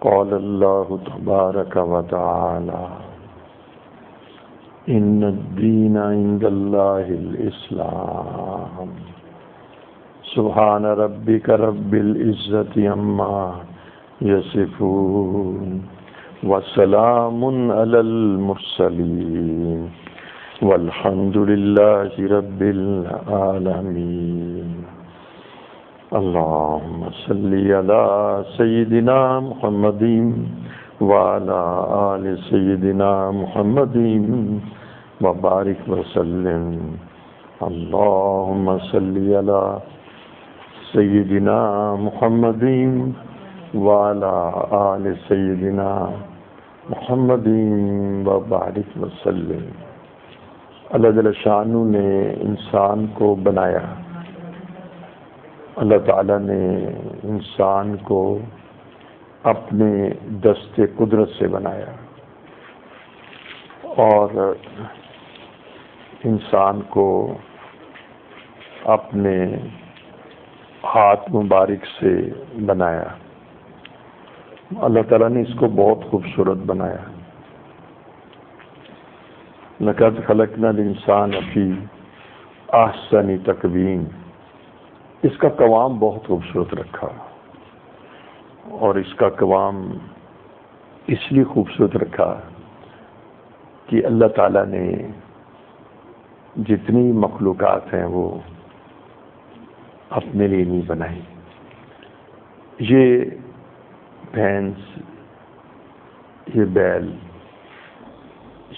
قال اللہ تبارک و تعالی ان الدین عند اللہ الاسلام سبحان ربک رب العزت عما یصفون وسلام علی المرسلین والحمد للہ رب العالمین اللہم صلی علی سیدنا محمد وعلی آل سیدنا محمد وبارک وسلم اللہم صلی علی سیدنا محمد وعلی آل سیدنا محمد وبارک وسلم۔ اللہ جل شانہ نے انسان کو بنایا، اللہ تعالیٰ نے انسان کو اپنے دست قدرت سے بنایا اور انسان کو اپنے ہاتھ مبارک سے بنایا۔ اللہ تعالیٰ نے اس کو بہت خوبصورت بنایا۔ لقد خلقنا الانسان فی احسن تقویم، اس کا قوام بہت خوبصورت رکھا، اور اس کا قوام اس لیے خوبصورت رکھا کہ اللہ تعالیٰ نے جتنی مخلوقات ہیں وہ اپنے لیے نہیں بنائی۔ یہ بھینس، یہ بیل،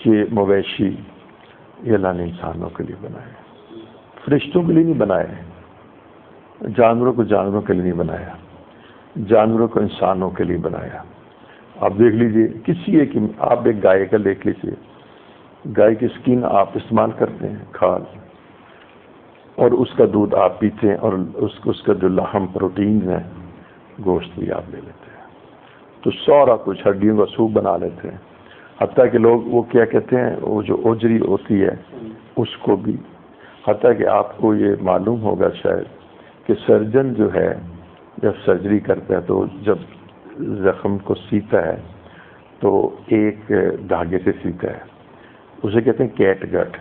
یہ مویشی، یہ اللہ نے انسانوں کے لیے بنائے، فرشتوں کے لیے نہیں بنائے، جانوروں کو جانوروں کے لیے نہیں بنایا، جانوروں کو انسانوں کے لیے بنایا۔ آپ دیکھ لیجئے، کسی ایک آپ ایک گائے کا دیکھ لیجئے، گائے کی اسکن آپ استعمال کرتے ہیں، کھال، اور اس کا دودھ آپ پیتے ہیں، اور اس کا جو لحم پروٹین ہے، گوشت بھی آپ لے لیتے ہیں، تو سارا کچھ ہڈیوں کا سوپ بنا لیتے ہیں۔ حتیٰ کہ لوگ وہ کیا کہتے ہیں، وہ جو اوجری ہوتی ہے اس کو بھی، حتیٰ کہ آپ کو یہ معلوم ہوگا شاید کہ سرجن جو ہے جب سرجری کرتا ہے تو جب زخم کو سیتا ہے تو ایک دھاگے سے سیتا ہے، اسے کہتے ہیں کیٹ گٹ۔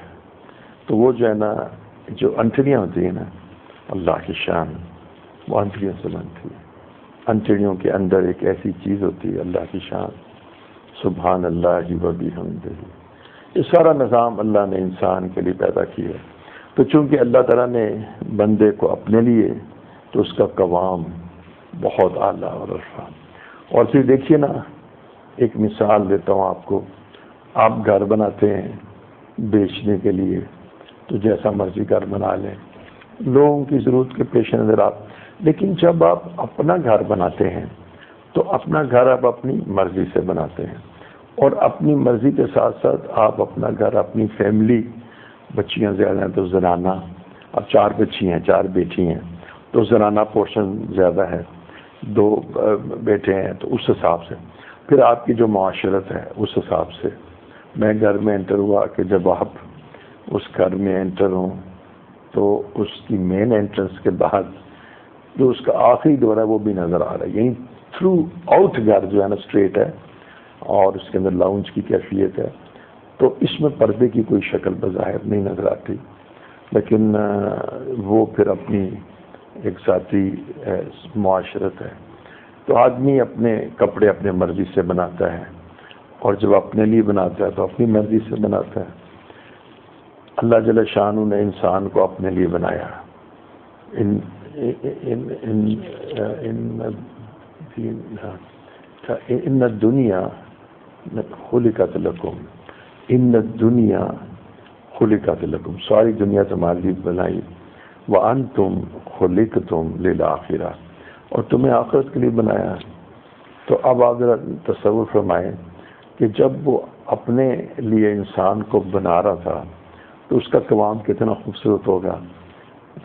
تو وہ جو ہے نا، جو انتڑیاں ہوتی ہیں نا، اللہ کی شان، وہ انتڑیوں سے بنتی ہے۔ انتڑیوں کے اندر ایک ایسی چیز ہوتی ہے، اللہ کی شان، سبحان اللہ و بحمدہ۔ یہ سارا نظام اللہ نے انسان کے لیے پیدا کیا۔ تو چونکہ اللہ تعالیٰ نے بندے کو اپنے لیے، تو اس کا قوام بہت اعلیٰ اور عرفان۔ اور پھر دیکھیے نا، ایک مثال دیتا ہوں آپ کو، آپ گھر بناتے ہیں بیچنے کے لیے، تو جیسا مرضی گھر بنا لیں، لوگوں کی ضرورت کے پیش نظر آپ، لیکن جب آپ اپنا گھر بناتے ہیں تو اپنا گھر آپ اپنی مرضی سے بناتے ہیں، اور اپنی مرضی کے ساتھ ساتھ آپ اپنا گھر، اپنی فیملی، بچیاں زیادہ ہیں تو زنانہ، اب 4 بچی ہیں، 4 بیٹی ہیں تو زنانہ پورشن زیادہ ہے، 2 بیٹے ہیں تو اس حساب سے، پھر آپ کی جو معاشرت ہے اس حساب سے۔ میں گھر میں انٹر ہوا کہ جب آپ اس گھر میں انٹر ہوں تو اس کی مین انٹرنس کے بعد جو اس کا آخری دور ہے وہ بھی نظر آ رہا ہے، یعنی تھرو آؤٹ گھر جو ہے نا اسٹریٹ ہے، اور اس کے اندر لاؤنج کی کیفیت ہے، تو اس میں پردے کی کوئی شکل بظاہر نہیں نظر آتی، لیکن وہ پھر اپنی ایک ذاتی معاشرت ہے۔ تو آدمی اپنے کپڑے اپنے مرضی سے بناتا ہے، اور جب اپنے لیے بناتا ہے تو اپنی مرضی سے بناتا ہے۔ اللہ جل شانہ نے انسان کو اپنے لیے بنایا۔ ان الدنیا خلقت لکم، ان الدنیا خلقت لکم، ساری دنیا تمہارے لیے بنائی، وانتم خلقتم للآخرہ، اور تمہیں آخرت کے لیے بنایا۔ تو اب آپ ذرا تصور فرمائیں کہ جب وہ اپنے لیے انسان کو بنا رہا تھا تو اس کا قوام کتنا خوبصورت ہوگا۔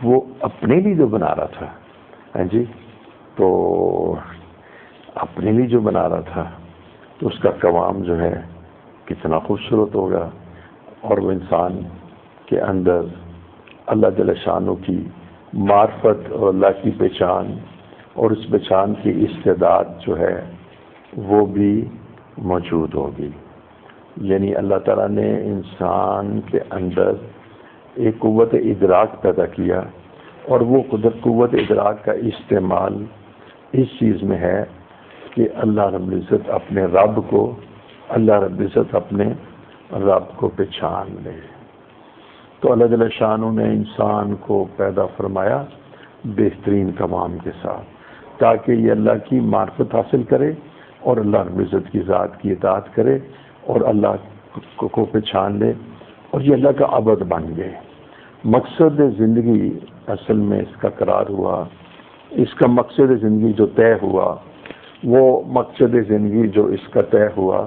وہ اپنے لیے جو بنا رہا تھا، ہاں جی، تو اپنے لیے جو بنا رہا تھا تو اس کا قوام جو ہے کتنا خوبصورت ہوگا، اور وہ انسان کے اندر اللہ جل شانہ کی معرفت اور اللہ کی پہچان اور اس پہچان کی استعداد جو ہے وہ بھی موجود ہوگی. یعنی اللہ تعالیٰ نے انسان کے اندر ایک قوت ادراک پیدا کیا، اور وہ قوت ادراک کا استعمال اس چیز میں ہے کہ اللہ رب العزت اپنے رب کو پہچان لے. تو اللہ جل شانہ نے انسان کو پیدا فرمایا بہترین قوام کے ساتھ، تاکہ یہ اللہ کی معرفت حاصل کرے اور اللہ رب العزت کی ذات کی اطاعت کرے اور اللہ کو پہچان لے، اور یہ اللہ کا عبد بن گئے. مقصد زندگی اصل میں اس کا قرار ہوا، اس کا مقصد زندگی جو طے ہوا، وہ مقصد زندگی جو اس کا طے ہوا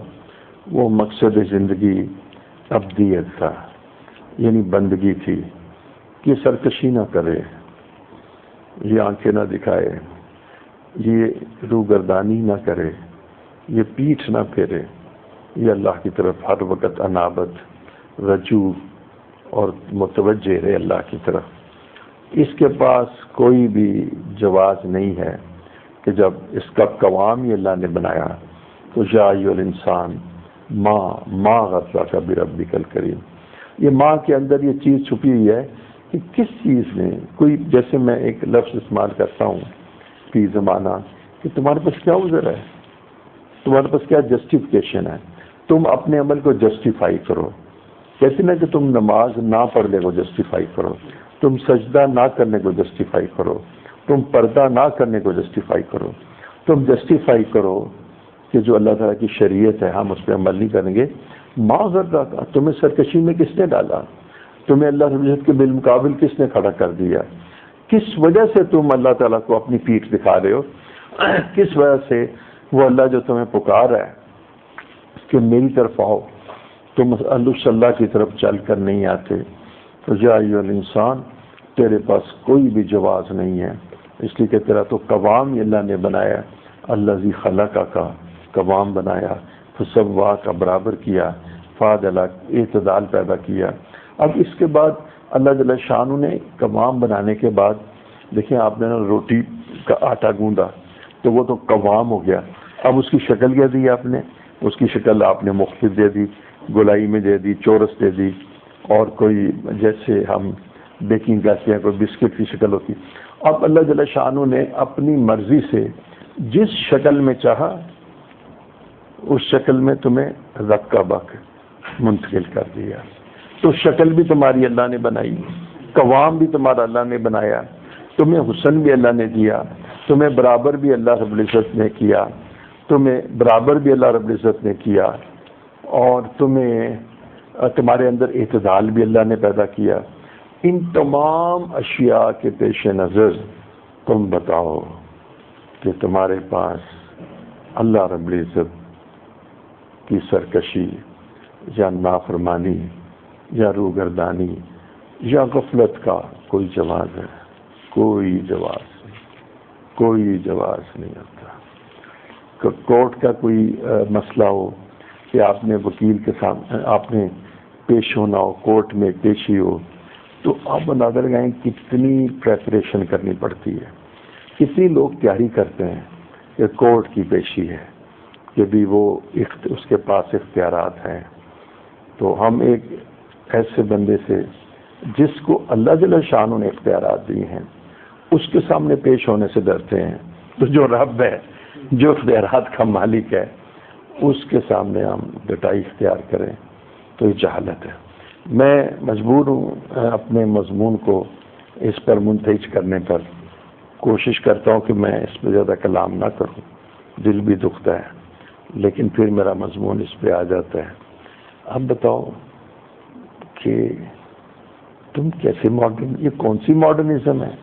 وہ مقصد زندگی عبدیت تھا، یعنی بندگی تھی. کہ سرکشی نہ کرے، یہ آنکھیں نہ دکھائے، یہ روگردانی نہ کرے، یہ پیٹھ نہ پھیرے، یہ اللہ کی طرف ہر وقت انابت رجوع اور متوجہ رہے اللہ کی طرف. اس کے پاس کوئی بھی جواز نہیں ہے کہ جب اس کا قوام ہی اللہ نے بنایا تو یا ایھا الانسان ما غرک بربک الکریم. یہ ماں کے اندر یہ چیز چھپی ہوئی ہے کہ کس چیز میں کوئی، جیسے میں ایک لفظ استعمال کرتا ہوں فی زمانہ کہ تمہارے پاس کیا عذر ہے، تمہارے پاس کیا جسٹیفیکیشن ہے، تم اپنے عمل کو جسٹیفائی کرو. کہتے نا کہ تم نماز نہ پڑھنے کو جسٹیفائی کرو، تم سجدہ نہ کرنے کو جسٹیفائی کرو، تم پردہ نہ کرنے کو جسٹیفائی کرو، تم جسٹیفائی کرو کہ جو اللہ تعالیٰ کی شریعت ہے ہم اس پہ عمل نہیں کریں گے. ماں ذرا کا تمہیں سرکشی میں کس نے ڈالا، تمہیں اللہ رب العزت کے بالمقابل کس نے کھڑا کر دیا، کس وجہ سے تم اللہ تعالیٰ کو اپنی پیٹھ دکھا رہے ہو، کس وجہ سے وہ اللہ جو تمہیں پکار ہے کہ میری طرف آؤ، تم اللہ کی طرف چل کر نہیں آتے. تو یا ایھا الانسان، تیرے پاس کوئی بھی جواز نہیں ہے، اس لیے کہ تیرا تو قوام ہی اللہ نے بنایا. الذی خلق کا قوام بنایا، فسوا کا برابر کیا، فعدل اعتدال پیدا کیا. اب اس کے بعد اللہ جل شانہ نے قوام بنانے کے بعد دیکھیں آپ نے روٹی کا آٹا گوندا تو وہ تو قوام ہو گیا. اب اس کی شکل کیا دی آپ نے، اس کی شکل آپ نے مختلف دے دی، گولائی میں دے دی، چورس دے دی، اور کوئی جیسے ہم بیکنگ کہتے ہیں کوئی بسکٹ کی شکل ہوتی. اب اللہ جل شانہ نے اپنی مرضی سے جس شکل میں چاہا اس شکل میں تمہیں رق کا بق منتقل کر دیا. تو شکل بھی تمہاری اللہ نے بنائی، قوام بھی تمہارا اللہ نے بنایا، تمہیں حسن بھی اللہ نے دیا، تمہیں برابر بھی اللہ رب العزت نے کیا، تمہیں برابر بھی اللہ رب العزت نے کیا، اور تمہارے اندر اعتدال بھی اللہ نے پیدا کیا. ان تمام اشیاء کے پیش نظر تم بتاؤ کہ تمہارے پاس اللہ رب العزت کی سرکشی یا نافرمانی یا روگردانی یا غفلت کا کوئی جواز ہے؟ کوئی جواز نہیں ہوتا. کورٹ کا کوئی مسئلہ ہو کہ آپ نے وکیل کے سامنے آپ نے پیش ہونا ہو، کورٹ میں پیشی ہو، تو آپ اندازہ لگائیں کتنی پریپریشن کرنی پڑتی ہے، کتنی لوگ تیاری کرتے ہیں کہ کورٹ کی پیشی ہے، کہ بھی وہ اس کے پاس اختیارات ہیں. تو ہم ایک ایسے بندے سے جس کو اللہ جل شانہ نے اختیارات دیے ہیں اس کے سامنے پیش ہونے سے ڈرتے ہیں. تو جو رب ہے، جو اختیارات کا مالک ہے، اس کے سامنے ہم ڈٹائی اختیار کریں تو یہ جہالت ہے. میں مجبور ہوں اپنے مضمون کو اس پر منتج کرنے پر، کوشش کرتا ہوں کہ میں اس پہ زیادہ کلام نہ کروں، دل بھی دکھتا ہے، لیکن پھر میرا مضمون اس پہ آ جاتا ہے. اب بتاؤ کہ تم کیسے ماڈرن، یہ کون سی ماڈرنزم ہے،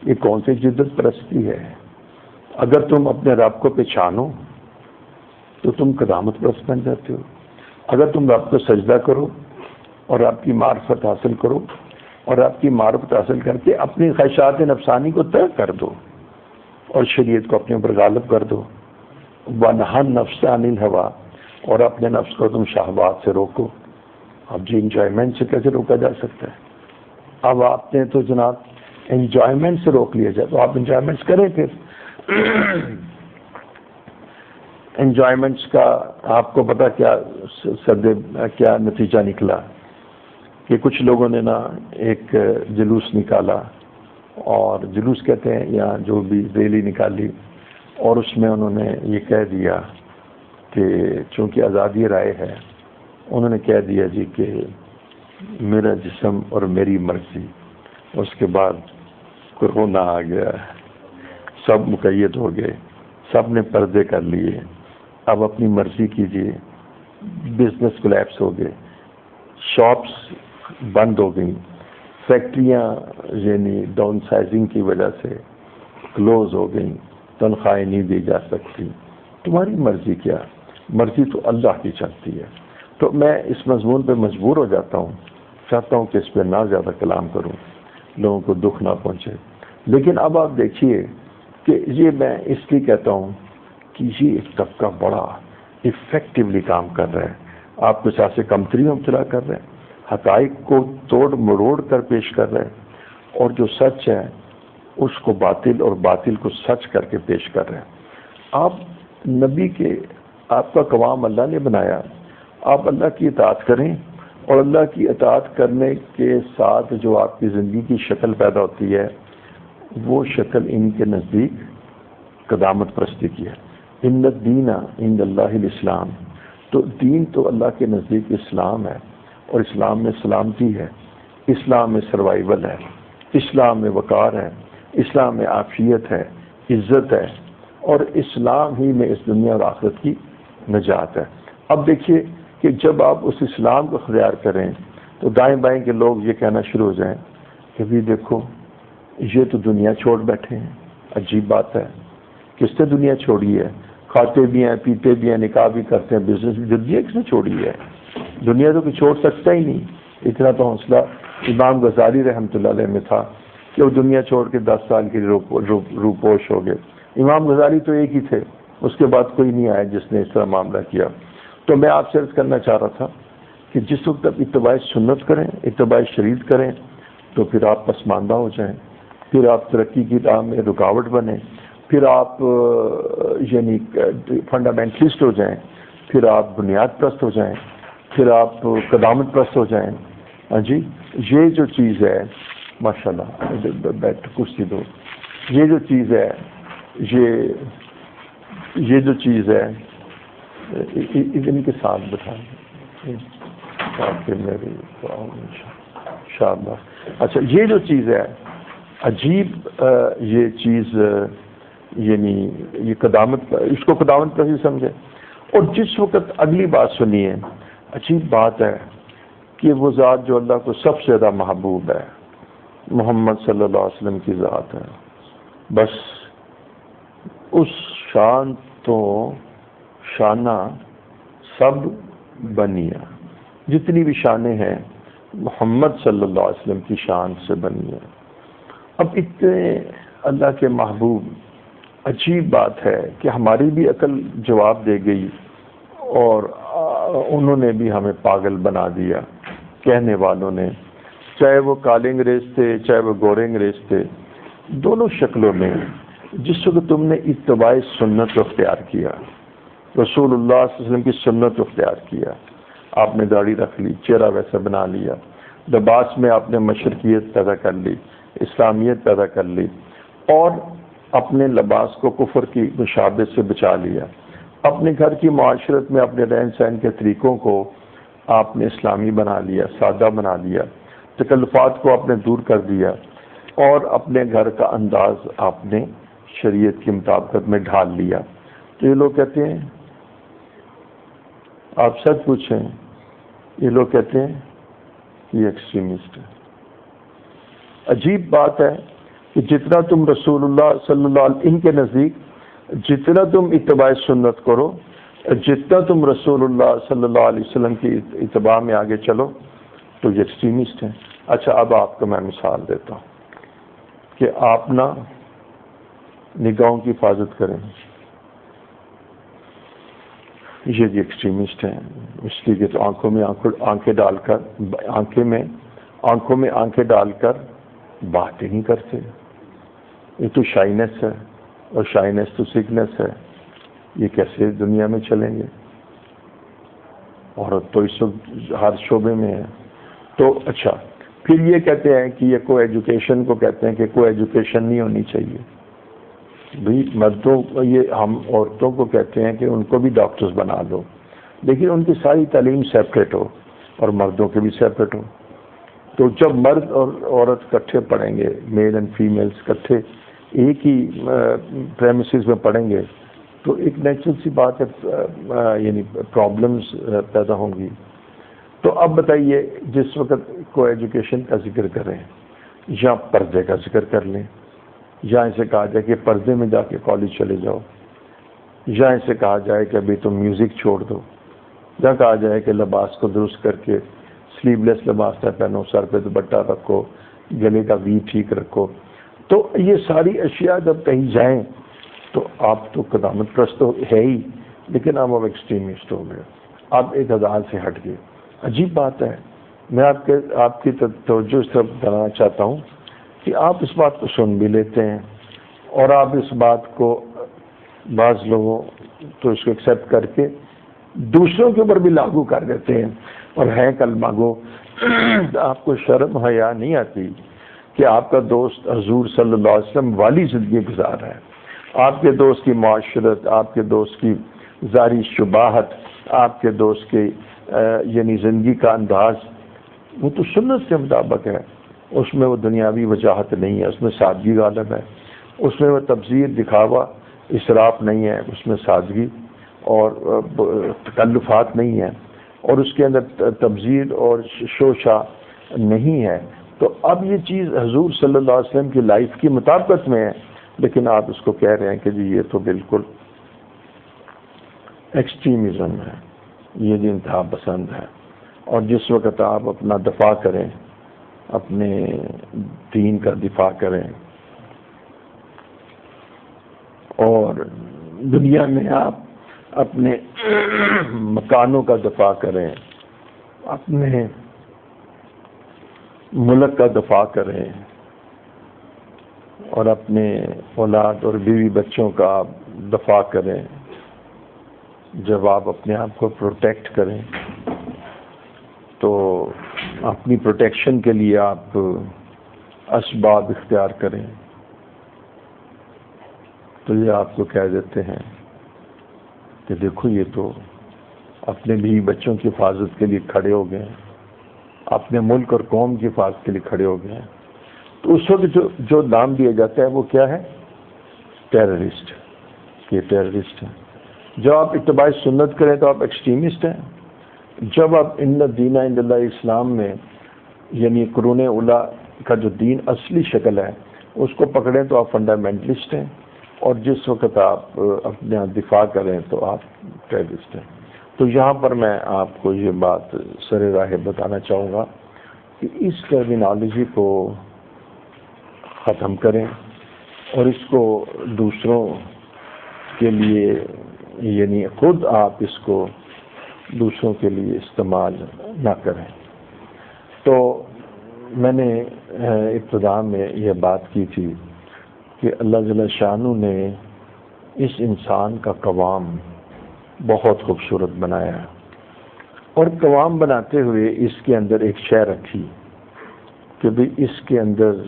یہ کون سی جدت پرستی ہے؟ اگر تم اپنے رب کو پہچانو تو تم قدامت پرست بن جاتے ہو. اگر تم رب کو سجدہ کرو اور آپ کی معرفت حاصل کرو اور آپ کی معرفت حاصل کر کے اپنی خواہشات نفسانی کو طے کر دو اور شریعت کو اپنے اوپر غالب کر دو. وَنَهَا النَّفْسَ عَنِ الْهَوَىٰ، اور اپنے نفس کو تم شہوات سے روکو. اب جی انجوائمنٹ سے کیسے روکا جا سکتا ہے؟ اب آپ نے تو جناب انجوائمنٹ سے روک لیا جائے تو آپ انجوائمنٹس کریں پھر. انجوائمنٹس کا آپ کو پتا کیا نتیجہ نکلا کہ کچھ لوگوں نے نا ایک جلوس نکالا، اور جلوس کہتے ہیں یا جو بھی ریلی نکالی، اور اس میں انہوں نے یہ کہہ دیا کہ چونکہ آزادی رائے ہے، انہوں نے کہہ دیا جی کہ میرا جسم اور میری مرضی۔ اس کے بعد کورونا آ گیا، سب مقید ہو گئے، سب نے پردے کر لیے، اب اپنی مرضی کیجیے، بزنس کولیپس ہو گئے، شاپس بند ہو گئیں، فیکٹریاں یعنی ڈاؤن سائزنگ کی وجہ سے کلوز ہو گئیں، تنخواہیں نہیں دی جا سکتی۔ تمہاری مرضی کیا؟ مرضی تو اللہ کی چلتی ہے۔ تو میں اس مضمون پہ مجبور ہو جاتا ہوں، چاہتا ہوں کہ اس پہ نہ زیادہ کلام کروں، لوگوں کو دکھ نہ پہنچے۔ لیکن اب آپ دیکھیے کہ یہ میں اس لیے کہتا ہوں کہ یہ ایک طبقہ بڑا افیکٹولی کام کر رہا ہے، آپ کچھ ایسے کمتری مبتلا کر رہے ہیں، حقائق کو توڑ مروڑ کر پیش کر رہے ہیں، اور جو سچ ہے اس کو باطل اور باطل کو سچ کر کے پیش کر رہے ہیں۔ آپ نبی کے، آپ کا قوام اللہ نے بنایا، آپ اللہ کی اطاعت کریں، اور اللہ کی اطاعت کرنے کے ساتھ جو آپ کی زندگی کی شکل پیدا ہوتی ہے وہ شکل ان کے نزدیک قدامت پرستی کی ہے۔ ان الدین عند اللہ الاسلام، تو دین تو اللہ کے نزدیک اسلام ہے، اور اسلام میں سلامتی ہے، اسلام میں سروائیول ہے، اسلام میں وقار ہے، اسلام میں عافیت ہے، عزت ہے، اور اسلام ہی میں اس دنیا اور آخرت کی نجات ہے۔ اب دیکھیے کہ جب آپ اس اسلام کو اختیار کریں تو دائیں بائیں کے لوگ یہ کہنا شروع ہو جائیں کہ بھی دیکھو یہ تو دنیا چھوڑ بیٹھے ہیں۔ عجیب بات ہے، کس نے دنیا چھوڑی ہے؟ کھاتے بھی ہیں، پیتے بھی ہیں، نکاح بھی کرتے ہیں، بزنس بھی، دنیا کس نے چھوڑی ہے؟ دنیا تو کوئی چھوڑ سکتا ہی نہیں۔ اتنا تو حوصلہ امام غزالی رحمۃ اللہ علیہ میں تھا کہ وہ دنیا چھوڑ کے 10 سال کے روپوش ہو گئے۔ امام غزالی تو ایک ہی تھے، اس کے بعد کوئی نہیں آیا جس نے اس طرح معاملہ کیا۔ تو میں آپ سے عرض کرنا چاہ رہا تھا کہ جس وقت آپ اتباع سنت کریں، اتباع شریعت کریں، تو پھر آپ پسماندہ ہو جائیں، پھر آپ ترقی کی راہ میں رکاوٹ بنیں، پھر آپ یعنی فنڈامنٹلسٹ ہو جائیں، پھر آپ بنیاد پرست ہو جائیں، پھر آپ قدامت پرست ہو جائیں۔ ہاں جی، یہ جو چیز ہے، ماشاءاللہ بیٹھ کرسی دو، یہ جو چیز ہے، یہ جو چیز ہے، ان کے ساتھ بٹھائیں تاکہ میری انشاءاللہ۔ اچھا، یہ جو چیز ہے عجیب، یہ چیز یعنی یہ قدامت، اس کو قدامت پر ہی سمجھے۔ اور جس وقت اگلی بات سنیے، عجیب بات ہے کہ وہ ذات جو اللہ کو سب سے زیادہ محبوب ہے، محمد صلی اللہ علیہ وسلم کی ذات ہے، بس اس شان تو شانہ سب بنیا، جتنی بھی شانیں ہیں محمد صلی اللہ علیہ وسلم کی شان سے بنی ہے۔ اب اتنے اللہ کے محبوب، عجیب بات ہے کہ ہماری بھی عقل جواب دے گئی، اور انہوں نے بھی ہمیں پاگل بنا دیا، کہنے والوں نے، چاہے وہ کالے انگریز تھے چاہے وہ گورے انگریز تھے، دونوں شکلوں میں جس وقت تم نے اتباع سنت اختیار کیا، رسول اللہ صلی اللہ علیہ وسلم کی سنت اختیار کیا، آپ نے داڑھی رکھ لی، چہرہ ویسا بنا لیا، لباس میں آپ نے مشرقیت پیدا کر لی، اسلامیت پیدا کر لی، اور اپنے لباس کو کفر کی مشابہت سے بچا لیا، اپنے گھر کی معاشرت میں اپنے رہن سہن کے طریقوں کو آپ نے اسلامی بنا لیا، سادہ بنا لیا، تکلفات کو آپ نے دور کر دیا، اور اپنے گھر کا انداز آپ نے شریعت کی مطابقت میں ڈھال لیا۔ تو یہ لوگ کہتے ہیں، آپ سچ پوچھیں، یہ لوگ کہتے ہیں یہ ایکسٹریمسٹ ہے۔ عجیب بات ہے کہ جتنا تم رسول اللہ صلی اللہ علیہ وسلم، ان کے نزدیک جتنا تم اتباع سنت کرو، جتنا تم رسول اللہ صلی اللہ علیہ وسلم کی اتباع میں آگے چلو، تو یہ ایکسٹریمسٹ ہیں۔ اچھا، اب آپ کو میں مثال دیتا ہوں کہ آپ نا نگاہوں کی حفاظت کریں، یہ بھی ایکسٹریمسٹ ہیں، اس لیے کہ تو آنکھوں میں آنکھیں ڈال کر، آنکھوں میں آنکھیں ڈال کر بات ہی نہیں کرتے، یہ تو شائنس ہے، اور شائنس تو سکنس ہے۔ یہ کیسے دنیا میں چلیں گے؟ عورت تو اس وقت ہر شعبے میں ہے. تو اچھا، پھر یہ کہتے ہیں کہ یہ کو ایجوکیشن کو کہتے ہیں کہ کو ایجوکیشن نہیں ہونی چاہیے. بھائی مردوں، یہ ہم عورتوں کو کہتے ہیں کہ ان کو بھی ڈاکٹرز بنا دو، لیکن ان کی ساری تعلیم سیپریٹ ہو اور مردوں کے بھی سیپریٹ ہو. تو جب مرد اور عورت اکٹھے پڑھیں گے، میل اینڈ فیمیلز اکٹھے ایک ہی پریمیسز میں پڑھیں گے، تو ایک نیچرل سی بات ہے، یعنی پرابلمز پیدا ہوں گی. تو اب بتائیے، جس وقت کو ایجوکیشن کا ذکر کریں یا پردے کا ذکر کر لیں، یا اسے کہا جائے کہ پردے میں جا کے کالج چلے جاؤ، یا اسے کہا جائے کہ ابھی تم میوزک چھوڑ دو، یا کہا جائے کہ لباس کو درست کر کے سلیو لیس لباس نہ پہنو، سر پہ دوپٹہ رکھو، گلے کا وی ٹھیک رکھو. تو یہ ساری اشیاء جب کہیں جائیں تو آپ تو قدامت پرست تو ہے ہی، لیکن اب ایکسٹریمسٹ ہو گئے، آپ ایک عدال سے ہٹ گئے. عجیب بات ہے. میں آپ کی توجہ اس طرف دلانا چاہتا ہوں کہ آپ اس بات کو سن بھی لیتے ہیں، اور آپ اس بات کو بعض لوگوں تو اس کو ایکسیپٹ کر کے دوسروں کے اوپر بھی لاگو کر دیتے ہیں، اور ہے کلمہ گو. آپ کو شرم حیا نہیں آتی کہ آپ کا دوست حضور صلی اللہ علیہ وسلم والی زندگی گزار رہا ہے؟ آپ کے دوست کی معاشرت، آپ کے دوست کی ظاہری شباہت، آپ کے دوست کی یعنی زندگی کا انداز، وہ تو سنت کے مطابق ہے. اس میں وہ دنیاوی وجاہت نہیں ہے، اس میں سادگی غالب ہے. اس میں وہ تبذیر، دکھاوا، اسراف نہیں ہے، اس میں سادگی اور تکلفات نہیں ہے، اور اس کے اندر تبذیر اور شوشہ نہیں ہے. تو اب یہ چیز حضور صلی اللہ علیہ وسلم کی لائف کی مطابقت میں ہے، لیکن آپ اس کو کہہ رہے ہیں کہ جی یہ تو بالکل ایکسٹریمزم ہے، یہ جو انتہا پسند ہے. اور جس وقت آپ اپنا دفاع کریں، اپنے دین کا دفاع کریں، اور دنیا میں آپ اپنے مکانوں کا دفاع کریں، اپنے ملک کا دفاع کریں، اور اپنے اولاد اور بیوی بچوں کا آپ دفاع کریں، جب آپ اپنے آپ کو پروٹیکٹ کریں تو اپنی پروٹیکشن کے لیے آپ اسباب اختیار کریں، تو یہ آپ کو کہہ دیتے ہیں کہ دیکھو یہ تو اپنے بھی بچوں کی حفاظت کے لیے کھڑے ہو گئے ہیں، اپنے ملک اور قوم کی حفاظت کے لیے کھڑے ہو گئے ہیں. تو اس وقت جو نام دیا جاتا ہے وہ کیا ہے؟ ٹیررسٹ. یہ ٹیررسٹ ہیں. جب آپ اتباع سنت کریں تو آپ ایکسٹریمسٹ ہیں. جب آپ ان الدین عند اللہ اسلام میں یعنی قرون اولیٰ کا جو دین اصلی شکل ہے اس کو پکڑیں تو آپ فنڈامنٹلسٹ ہیں، اور جس وقت آپ اپنا دفاع کریں تو آپ ٹیررسٹ ہیں. تو یہاں پر میں آپ کو یہ بات سر راہ بتانا چاہوں گا کہ اس ٹرمینالوجی کو ختم کریں، اور اس کو دوسروں کے لیے یعنی خود آپ اس کو دوسروں کے لیے استعمال نہ کریں. تو میں نے ابتدا میں یہ بات کی تھی کہ اللہ جل شانہ نے اس انسان کا قوام بہت خوبصورت بنایا، اور قوام بناتے ہوئے اس کے اندر ایک شے رکھی کہ بھی اس کے اندر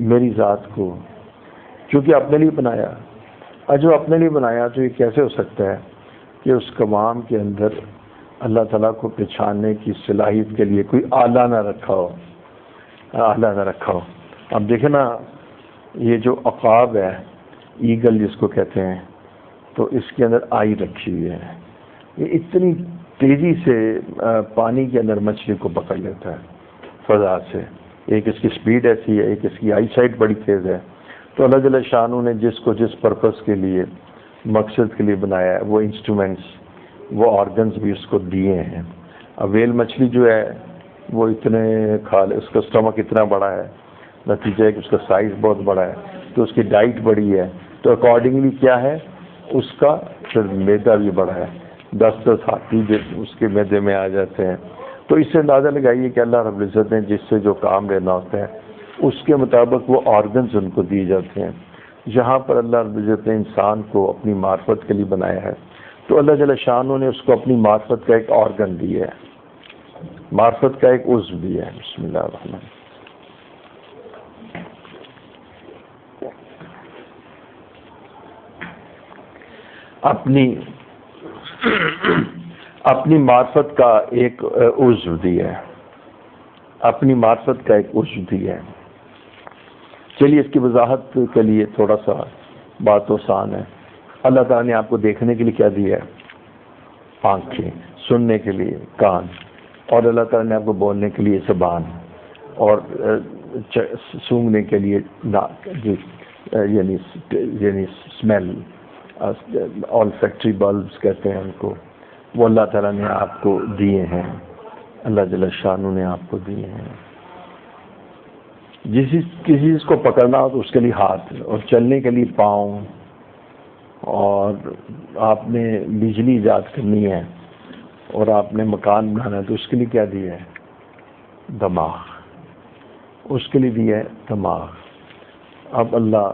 میری ذات کو، کیونکہ اپنے لیے بنایا، اور جو اپنے لیے بنایا تو یہ کیسے ہو سکتا ہے کہ اس قوام کے اندر اللہ تعالیٰ کو پہچاننے کی صلاحیت کے لیے کوئی آلہ نہ رکھا ہو، آلہ نہ رکھا ہو. اب دیکھیں نا، یہ جو عقاب ہے، ایگل جس کو کہتے ہیں، تو اس کے اندر آئی رکھی ہوئی ہے. یہ اتنی تیزی سے پانی کے اندر مچھلی کو پکڑ لیتا ہے فضا سے. ایک اس کی سپیڈ ایسی ہے، ایک اس کی آئی سائٹ بڑی تیز ہے. تو اللہ جل شانہ نے جس کو جس پرپس کے لیے، مقصد کے لیے بنایا ہے، وہ انسٹرومنٹس، وہ آرگنز بھی اس کو دیے ہیں. اب ویل مچھلی جو ہے وہ اتنے اس کا اسٹمک اتنا بڑا ہے، نتیجہ ہے کہ اس کا سائز بہت بڑا ہے، تو اس کی ڈائٹ بڑی ہے، تو اکارڈنگلی کیا ہے، اس کا پھر میدا بھی بڑا ہے. 10 ہاتھی اس کے میدے میں آ جاتے ہیں. تو اس سے اندازہ لگائیے کہ اللہ رب العزت نے جس سے جو کام لینا ہوتا ہے اس کے مطابق وہ آرگنز ان کو دیے جاتے ہیں. جہاں پر اللہ رب العزت نے انسان کو اپنی معرفت کے لیے بنایا ہے تو اللہ جل شانہ نے اس کو اپنی معرفت کا ایک آرگن دیا ہے، معرفت کا ایک عضو دیا ہے۔ بسم اللہ الرحمن الرحیم۔ اپنی معرفت کا ایک عضو دیا ہے، اپنی معرفت کا ایک عضو دیا ہے۔ چلیے اس کی وضاحت کے لیے تھوڑا سا بات آسان ہے۔ اللہ تعالیٰ نے آپ کو دیکھنے کے لیے کیا دیا ہے؟ آنکھیں، سننے کے لیے کان، اور اللہ تعالیٰ نے آپ کو بولنے کے لیے زبان، اور سونگھنے کے لیے ناک، یعنی اسمیل، olfactory bulbs کہتے ہیں ان کو، وہ اللہ تعالیٰ نے آپ کو دیے ہیں، اللہ جل شانہ نے آپ کو دیے ہیں۔ کسی چیز کو پکڑنا ہو تو اس کے لیے ہاتھ، اور چلنے کے لیے پاؤں، اور آپ نے بجلی ایجاد کرنی ہے اور آپ نے مکان بنانا ہے تو اس کے لیے کیا دیا ہے؟ دماغ، اس کے لیے دیا ہے دماغ۔ اب اللہ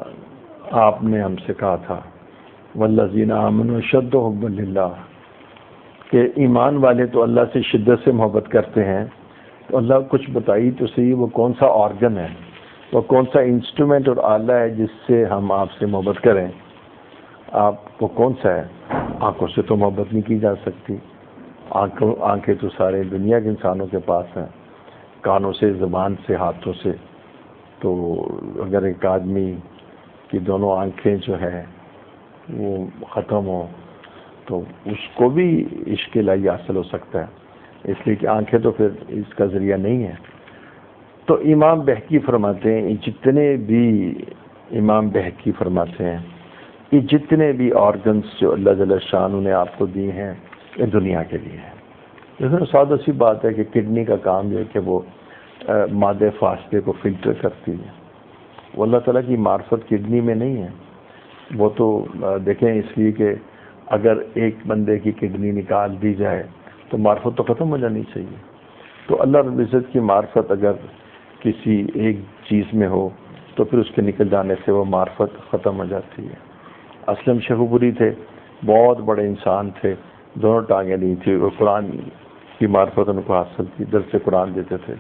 آپ نے ہم سے کہا تھا والذین آمنوا اشد حبا للہ، کہ ایمان والے تو اللہ سے شدت سے محبت کرتے ہیں، تو اللہ کچھ بتائی تو صحیح وہ کون سا آرگن ہے، وہ کون سا انسٹرومنٹ اور آلہ ہے جس سے ہم آپ سے محبت کریں۔ آپ وہ کون سا ہے؟ آنکھوں سے تو محبت نہیں کی جا سکتی، آنکھیں تو سارے دنیا کے انسانوں کے پاس ہیں، کانوں سے، زبان سے، ہاتھوں سے۔ تو اگر ایک آدمی کی دونوں آنکھیں جو ہے وہ ختم ہو تو اس کو بھی عشق الہی حاصل ہو سکتا ہے، اس لیے کہ آنکھیں تو پھر اس کا ذریعہ نہیں ہے۔ تو امام بہقی فرماتے ہیں امام بہقی فرماتے ہیں یہ جتنے بھی آرگنز جو اللہ جل شانہ نے آپ کو دیے ہیں یہ دنیا کے لیے ہے۔ جیسے سادہ سی بات ہے کہ کڈنی کا کام یہ ہے کہ وہ مادے فاسدے کو فلٹر کرتی ہے، وہ اللہ تعالیٰ کی معرفت کڈنی میں نہیں ہے۔ وہ تو دیکھیں اس لیے کہ اگر ایک بندے کی کڈنی نکال دی جائے تو معرفت تو ختم ہو جانی چاہیے۔ تو اللہ رب العزت کی معرفت اگر کسی ایک چیز میں ہو تو پھر اس کے نکل جانے سے وہ معرفت ختم ہو جاتی ہے۔ اسلم شہپوری تھے، بہت بڑے انسان تھے، دونوں ٹانگیں نہیں تھی، وہ قرآن کی معرفت ان کو حاصل تھی، درس قرآن دیتے تھے۔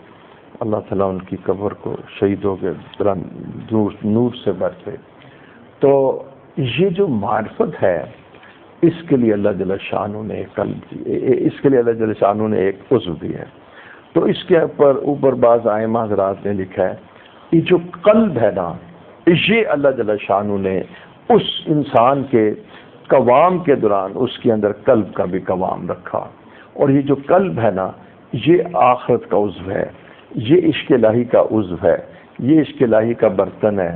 اللہ تعالیٰ ان کی قبر کو شہیدوں کے نور سے بھرتے۔ تو یہ جو معرفت ہے اس کے لیے اللہ جل شانہ نے اس کے لیے اللہ جل شانہ نے ایک عضو دیا ہے۔ تو اس کے اوپر بعض ائمہ حضرات نے لکھا ہے یہ جو قلب ہے نا، یہ اللہ جل شانہ نے اس انسان کے قوام کے دوران اس کے اندر قلب کا بھی قوام رکھا، اور یہ جو قلب ہے نا یہ آخرت کا عضو ہے، یہ عشق الہی کا عضو ہے، یہ عشق الہی کا برتن ہے،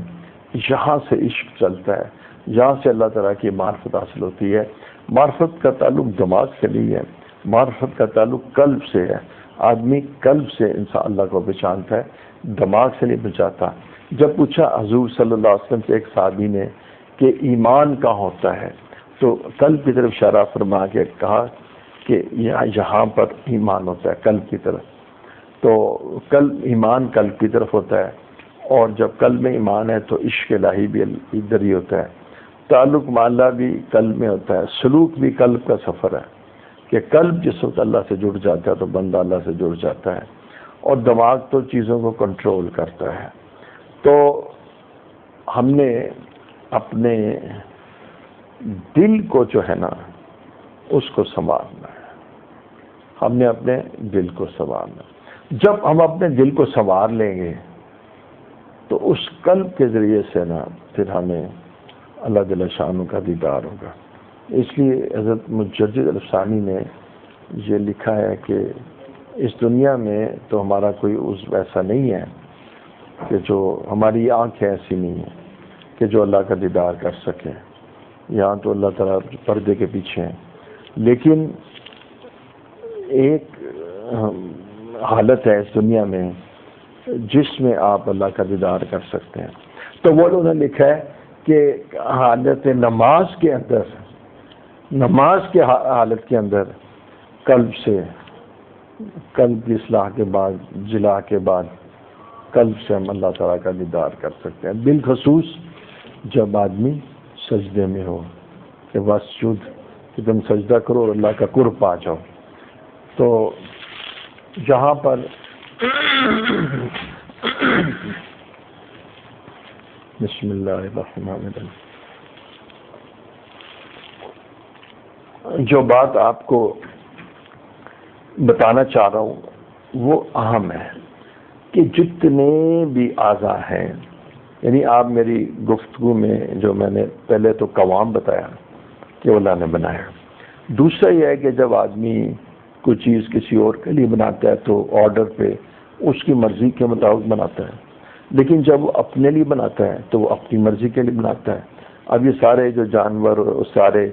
یہاں سے عشق چلتا ہے، یہاں سے اللہ تعالیٰ کی معرفت حاصل ہوتی ہے۔ معرفت کا تعلق دماغ سے نہیں ہے، معرفت کا تعلق قلب سے ہے۔ آدمی قلب سے انسان اللہ کو پہچانتا ہے، دماغ سے نہیں پہچانتا۔ جب پوچھا حضور صلی اللہ علیہ وسلم سے ایک صحابی نے کہ ایمان کہاں ہوتا ہے تو قلب کی طرف اشارہ فرما کے کہا کہ یہاں پر ایمان ہوتا ہے، قلب کی طرف۔ تو ایمان قلب کی طرف ہوتا ہے، اور جب قلب میں ایمان ہے تو عشق الہی بھی ادھر ہی ہوتا ہے، تعلق معاملہ بھی قلب میں ہوتا ہے، سلوک بھی قلب کا سفر ہے کہ قلب جس وقت اللہ سے جڑ جاتا ہے تو بندہ اللہ سے جڑ جاتا ہے، اور دماغ تو چیزوں کو کنٹرول کرتا ہے۔ تو ہم نے اپنے دل کو جو ہے نا اس کو سنبھالنا ہے، ہم نے اپنے دل کو سنبھالنا۔ جب ہم اپنے دل کو سنوار لیں گے تو اس قلب کے ذریعے سے نا پھر ہمیں اللہ جل شانہ کا دیدار ہوگا۔ اس لیے حضرت مجدد الفسانی نے یہ لکھا ہے کہ اس دنیا میں تو ہمارا کوئی عضو ایسا نہیں ہے کہ جو ہماری آنکھ ایسی نہیں ہے کہ جو اللہ کا دیدار کر سکے، یہاں تو اللہ تعالیٰ پردے کے پیچھے ہیں، لیکن ایک حالت ہے اس دنیا میں جس میں آپ اللہ کا دیدار کر سکتے ہیں۔ تو وہ لوگوں نے لکھا ہے کہ حالت نماز کے اندر، نماز کے حالت کے اندر قلب سے، قلب کی اصلاح کے بعد، جلا کے بعد قلب سے ہم اللہ تعالیٰ کا دیدار کر سکتے ہیں۔ بالخصوص جب آدمی سجدے میں ہو کہ واسجد، کہ تم سجدہ کرو اور اللہ کا قرب پا جاؤ. تو جہاں پر بسم اللہ الرحمن الرحیم، جو بات آپ کو بتانا چاہ رہا ہوں وہ اہم ہے کہ جتنے بھی اعضاء ہیں، یعنی آپ میری گفتگو میں جو میں نے پہلے تو قوام بتایا کہ اللہ نے بنایا، دوسرا یہ ہے کہ جب آدمی کوئی چیز کسی اور کے لیے بناتا ہے تو آرڈر پہ اس کی مرضی کے مطابق بناتا ہے، لیکن جب وہ اپنے لیے بناتا ہے تو وہ اپنی مرضی کے لیے بناتا ہے. اب یہ سارے جو جانور اور سارے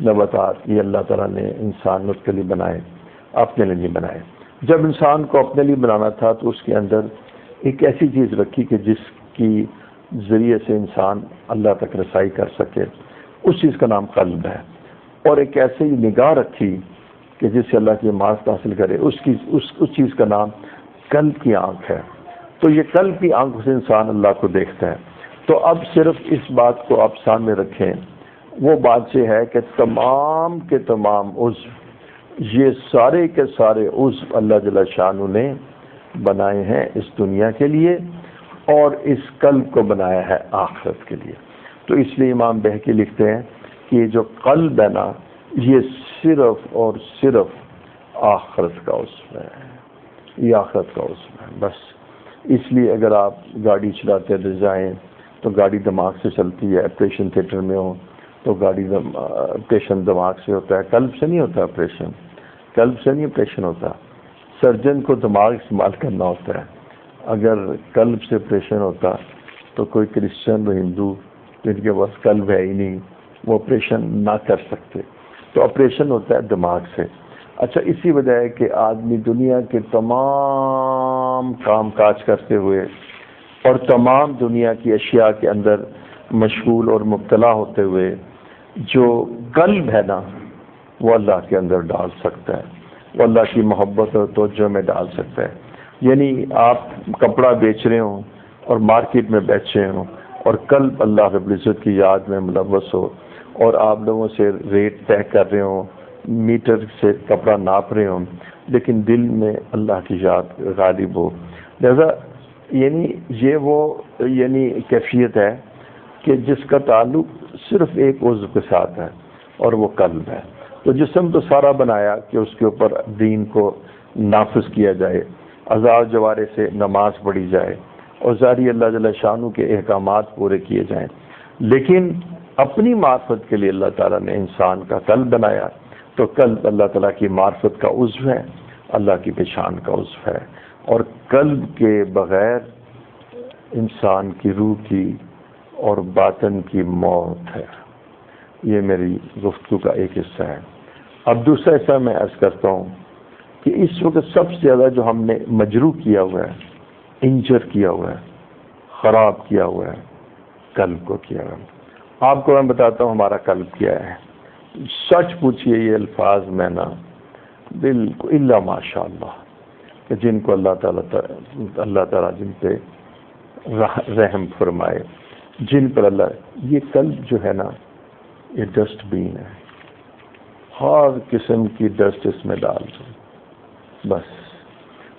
نباتات یہ اللہ تعالیٰ نے انسان کے لیے بنائے، اپنے لیے نہیں بنائے. جب انسان کو اپنے لیے بنانا تھا تو اس کے اندر ایک ایسی چیز رکھی کہ جس کی ذریعے سے انسان اللہ تک رسائی کر سکے، اس چیز کا نام قلب ہے. اور ایک ایسی نگاہ رکھی کہ جس سے اللہ کی معرفت حاصل کرے، اس چیز کا نام قلب کی آنکھ ہے. تو یہ قلب کی آنکھ سے انسان اللہ کو دیکھتا ہے. تو اب صرف اس بات کو آپ سامنے رکھیں، وہ بات یہ ہے کہ تمام کے تمام عضو، یہ سارے کے سارے عضو اللہ جل شانہ نے بنائے ہیں اس دنیا کے لیے، اور اس قلب کو بنایا ہے آخرت کے لیے. تو اس لیے امام بہقی لکھتے ہیں کہ یہ جو قلب ہے نا، یہ صرف اور صرف آخرت کا عضو ہے، یہ آخرت کا عضو ہے بس. اس لیے اگر آپ گاڑی چلاتے جائیں تو گاڑی دماغ سے چلتی ہے، آپریشن تھیٹر میں ہو تو گاڑی آپریشن دماغ سے ہوتا ہے، قلب سے نہیں ہوتا آپریشن، قلب سے نہیں آپریشن ہوتا. سرجن کو دماغ استعمال کرنا ہوتا ہے. اگر قلب سے آپریشن ہوتا تو کوئی کرسچن و ہندو جن کے پاس قلب ہے ہی نہیں وہ آپریشن نہ کر سکتے. تو آپریشن ہوتا ہے دماغ سے. اچھا، اسی وجہ ہے کہ آدمی دنیا کے تمام کام کاج کرتے ہوئے اور تمام دنیا کی اشیاء کے اندر مشغول اور مبتلا ہوتے ہوئے جو قلب ہے نا وہ اللہ کے اندر ڈال سکتا ہے، وہ اللہ کی محبت اور توجہ میں ڈال سکتا ہے. یعنی آپ کپڑا بیچ رہے ہوں اور مارکیٹ میں بیچ رہے ہوں اور قلب اللہ رب العزت کی یاد میں ملوث ہو، اور آپ لوگوں سے ریٹ طے کر رہے ہوں، میٹر سے کپڑا ناپ رہے ہوں، لیکن دل میں اللہ کی یاد غالب ہو. لہذا یعنی یہ وہ کیفیت ہے کہ جس کا تعلق صرف ایک عضو کے ساتھ ہے اور وہ قلب ہے. تو جسم تو سارا بنایا کہ اس کے اوپر دین کو نافذ کیا جائے، اعضاء جوارے سے نماز پڑھی جائے اور ظاہری اللہ جل شانہ کے احکامات پورے کیے جائیں. لیکن اپنی معرفت کے لیے اللہ تعالیٰ نے انسان کا قلب بنایا. تو قلب اللہ تعالیٰ کی معرفت کا عضو ہے، اللہ کی پہچان کا عضو ہے. اور قلب کے بغیر انسان کی روح کی اور باطن کی موت ہے. یہ میری گفتگو کا ایک حصہ ہے. اب دوسرا حصہ میں عرض کرتا ہوں کہ اس وقت سب سے زیادہ جو ہم نے مجروح کیا ہوا ہے، انجر کیا ہوا ہے، خراب کیا ہوا ہے، قلب کو کیا ہوا ہے. آپ کو میں بتاتا ہوں ہمارا قلب کیا ہے. سچ پوچھئے یہ الفاظ میں نا بالکل الا ماشاء اللہ کہ جن کو اللہ تعالیٰ جن پہ رحم فرمائے، جن پر اللہ، یہ قلب جو ہے نا یہ ڈسٹ بین ہے، ہر قسم کی ڈسٹ اس میں ڈال دو بس.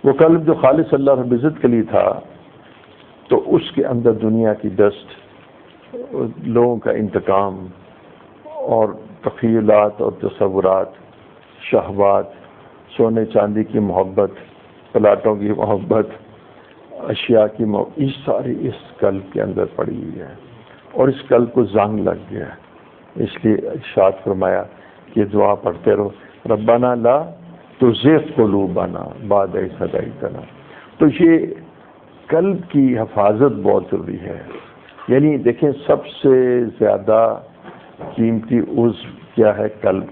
وہ قلب جو خالص اللہ رب العزت کے لیے تھا تو اس کے اندر دنیا کی ڈسٹ، لوگوں کا انتقام اور تخیلات اور تصورات، شہوات، سونے چاندی کی محبت، پلاٹوں کی محبت، اشیاء کی محبت، یہ ساری اس قلب کے اندر پڑی ہوئی ہے اور اس قلب کو زنگ لگ گیا ہے. اس لیے ارشاد فرمایا کہ دعا پڑھتے رہو، ربنا لا تزغ قلوبنا بعد اذ ہدیتنا. تو یہ قلب کی حفاظت بہت ضروری ہے. یعنی دیکھیں سب سے زیادہ قیمتی عضو کیا ہے؟ قلب.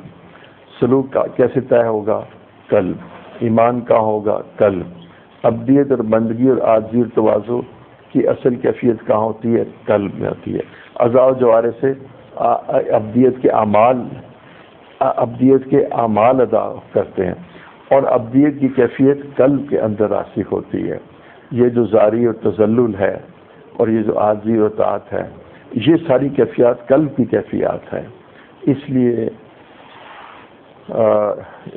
سلوک کا کیسے طے ہوگا؟ قلب. ایمان کا ہوگا؟ قلب. عبدیت اور بندگی اور عاجزی اور تواضع کی اصل کیفیت کہاں ہوتی ہے؟ قلب میں ہوتی ہے. اعضاء و جوارے سے عبدیت کے اعمال ادا کرتے ہیں اور عبدیت کی کیفیت قلب کے اندر راسخ ہوتی ہے. یہ جو زاری اور تذلل ہے اور یہ جو عاجزی اور طاعت ہے، یہ ساری کیفیات قلب کی کیفیات ہیں. اس لیے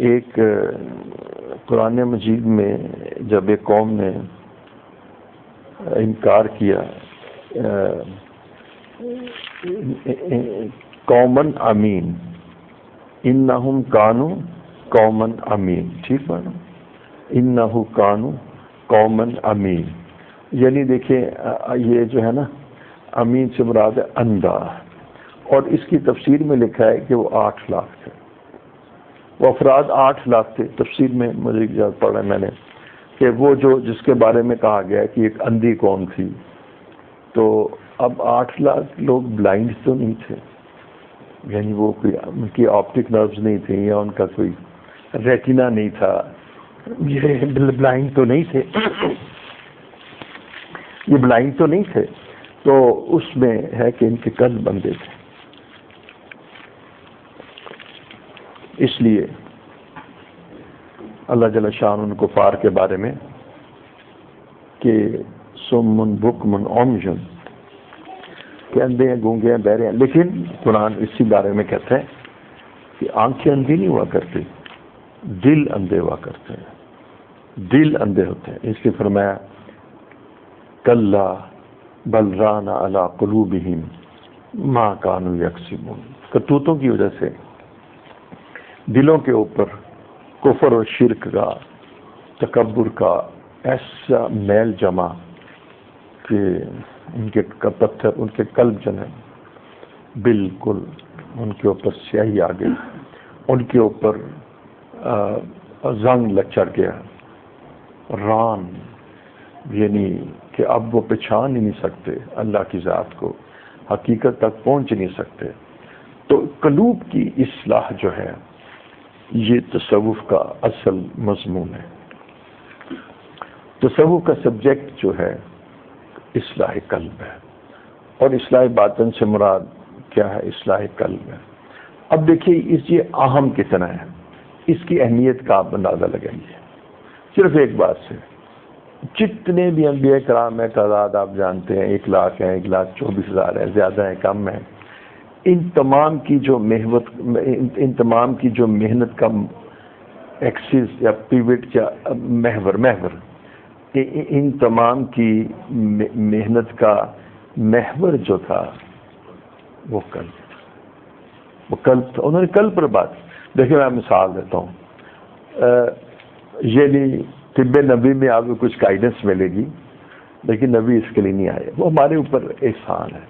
ایک قرآن مجید میں جب ایک قوم نے انکار کیا قومن امین انہم کانو قومن امین، ٹھیک بنا، انہو کانو قومن امین، یعنی دیکھیں یہ جو ہے نا امین سے مراد ہے اندھا، اور اس کی تفسیر میں لکھا ہے کہ وہ 8 لاکھ تھے، وہ افراد 8 لاکھ تھے. تفسیر میں مجھے یاد پڑا میں نے کہ وہ جو جس کے بارے میں کہا گیا کہ ایک اندھی قوم تھی، تو اب 8 لاکھ لوگ بلائنڈ تو نہیں تھے، یعنی وہ کوئی ان کی آپٹک نروز نہیں تھیں یا ان کا کوئی ریٹینا نہیں تھا، یہ بلائنڈ تو نہیں تھے، یہ بلائنڈ تو نہیں تھے. تو اس میں ہے کہ ان کے قلب بندے تھے. اس لیے اللہ جل شان ان کفار کے بارے میں کہ سمن بکمن عمین، کہ اندھے ہیں، گونگے ہیں، بہرے ہیں، لیکن قرآن اسی بارے میں کہتا ہے کہ آنکھیں اندھی نہیں ہوا کرتی، دل اندھے ہوا کرتے ہیں، دل اندھے ہوتے ہیں. اس لیے فرمایا کلا بل ران علی قلوبہم ما کانوا یکسبون، کرتوتوں کی وجہ سے دلوں کے اوپر کفر اور شرک کا، تکبر کا ایسا میل جمع کہ ان کے پتھر، ان کے قلب جو ہے بالکل ان کے اوپر سیاہی آ گئی، ان کے اوپر زنگ چڑھ گیا، ران، یعنی کہ اب وہ پہچان ہی نہیں سکتے اللہ کی ذات کو، حقیقت تک پہنچ نہیں سکتے. تو قلوب کی اصلاح جو ہے یہ تصوف کا اصل مضمون ہے. تصوف کا سبجیکٹ جو ہے اصلاح قلب ہے، اور اصلاح باطن سے مراد کیا ہے؟ اصلاح قلب ہے. اب دیکھیے اس یہ اہم کتنا ہے، اس کی اہمیت کا آپ اندازہ لگائیے صرف ایک بات سے. جتنے بھی انبیاء کرام ہیں تعداد آپ جانتے ہیں، 1 لاکھ ہیں، 1,24,000 ہے، زیادہ ہیں کم ہیں، ان تمام کی جو محنت کا ایکسس یا پیوٹ یا محور ان تمام کی محنت کا محور جو تھا وہ قلب تھا. انہوں نے قلب پر بات. دیکھیں میں مثال دیتا ہوں، یعنی طب نبی میں آپ کو کچھ گائیڈنس ملے گی، لیکن نبی اس کے لیے نہیں آئے. وہ ہمارے اوپر احسان ہے.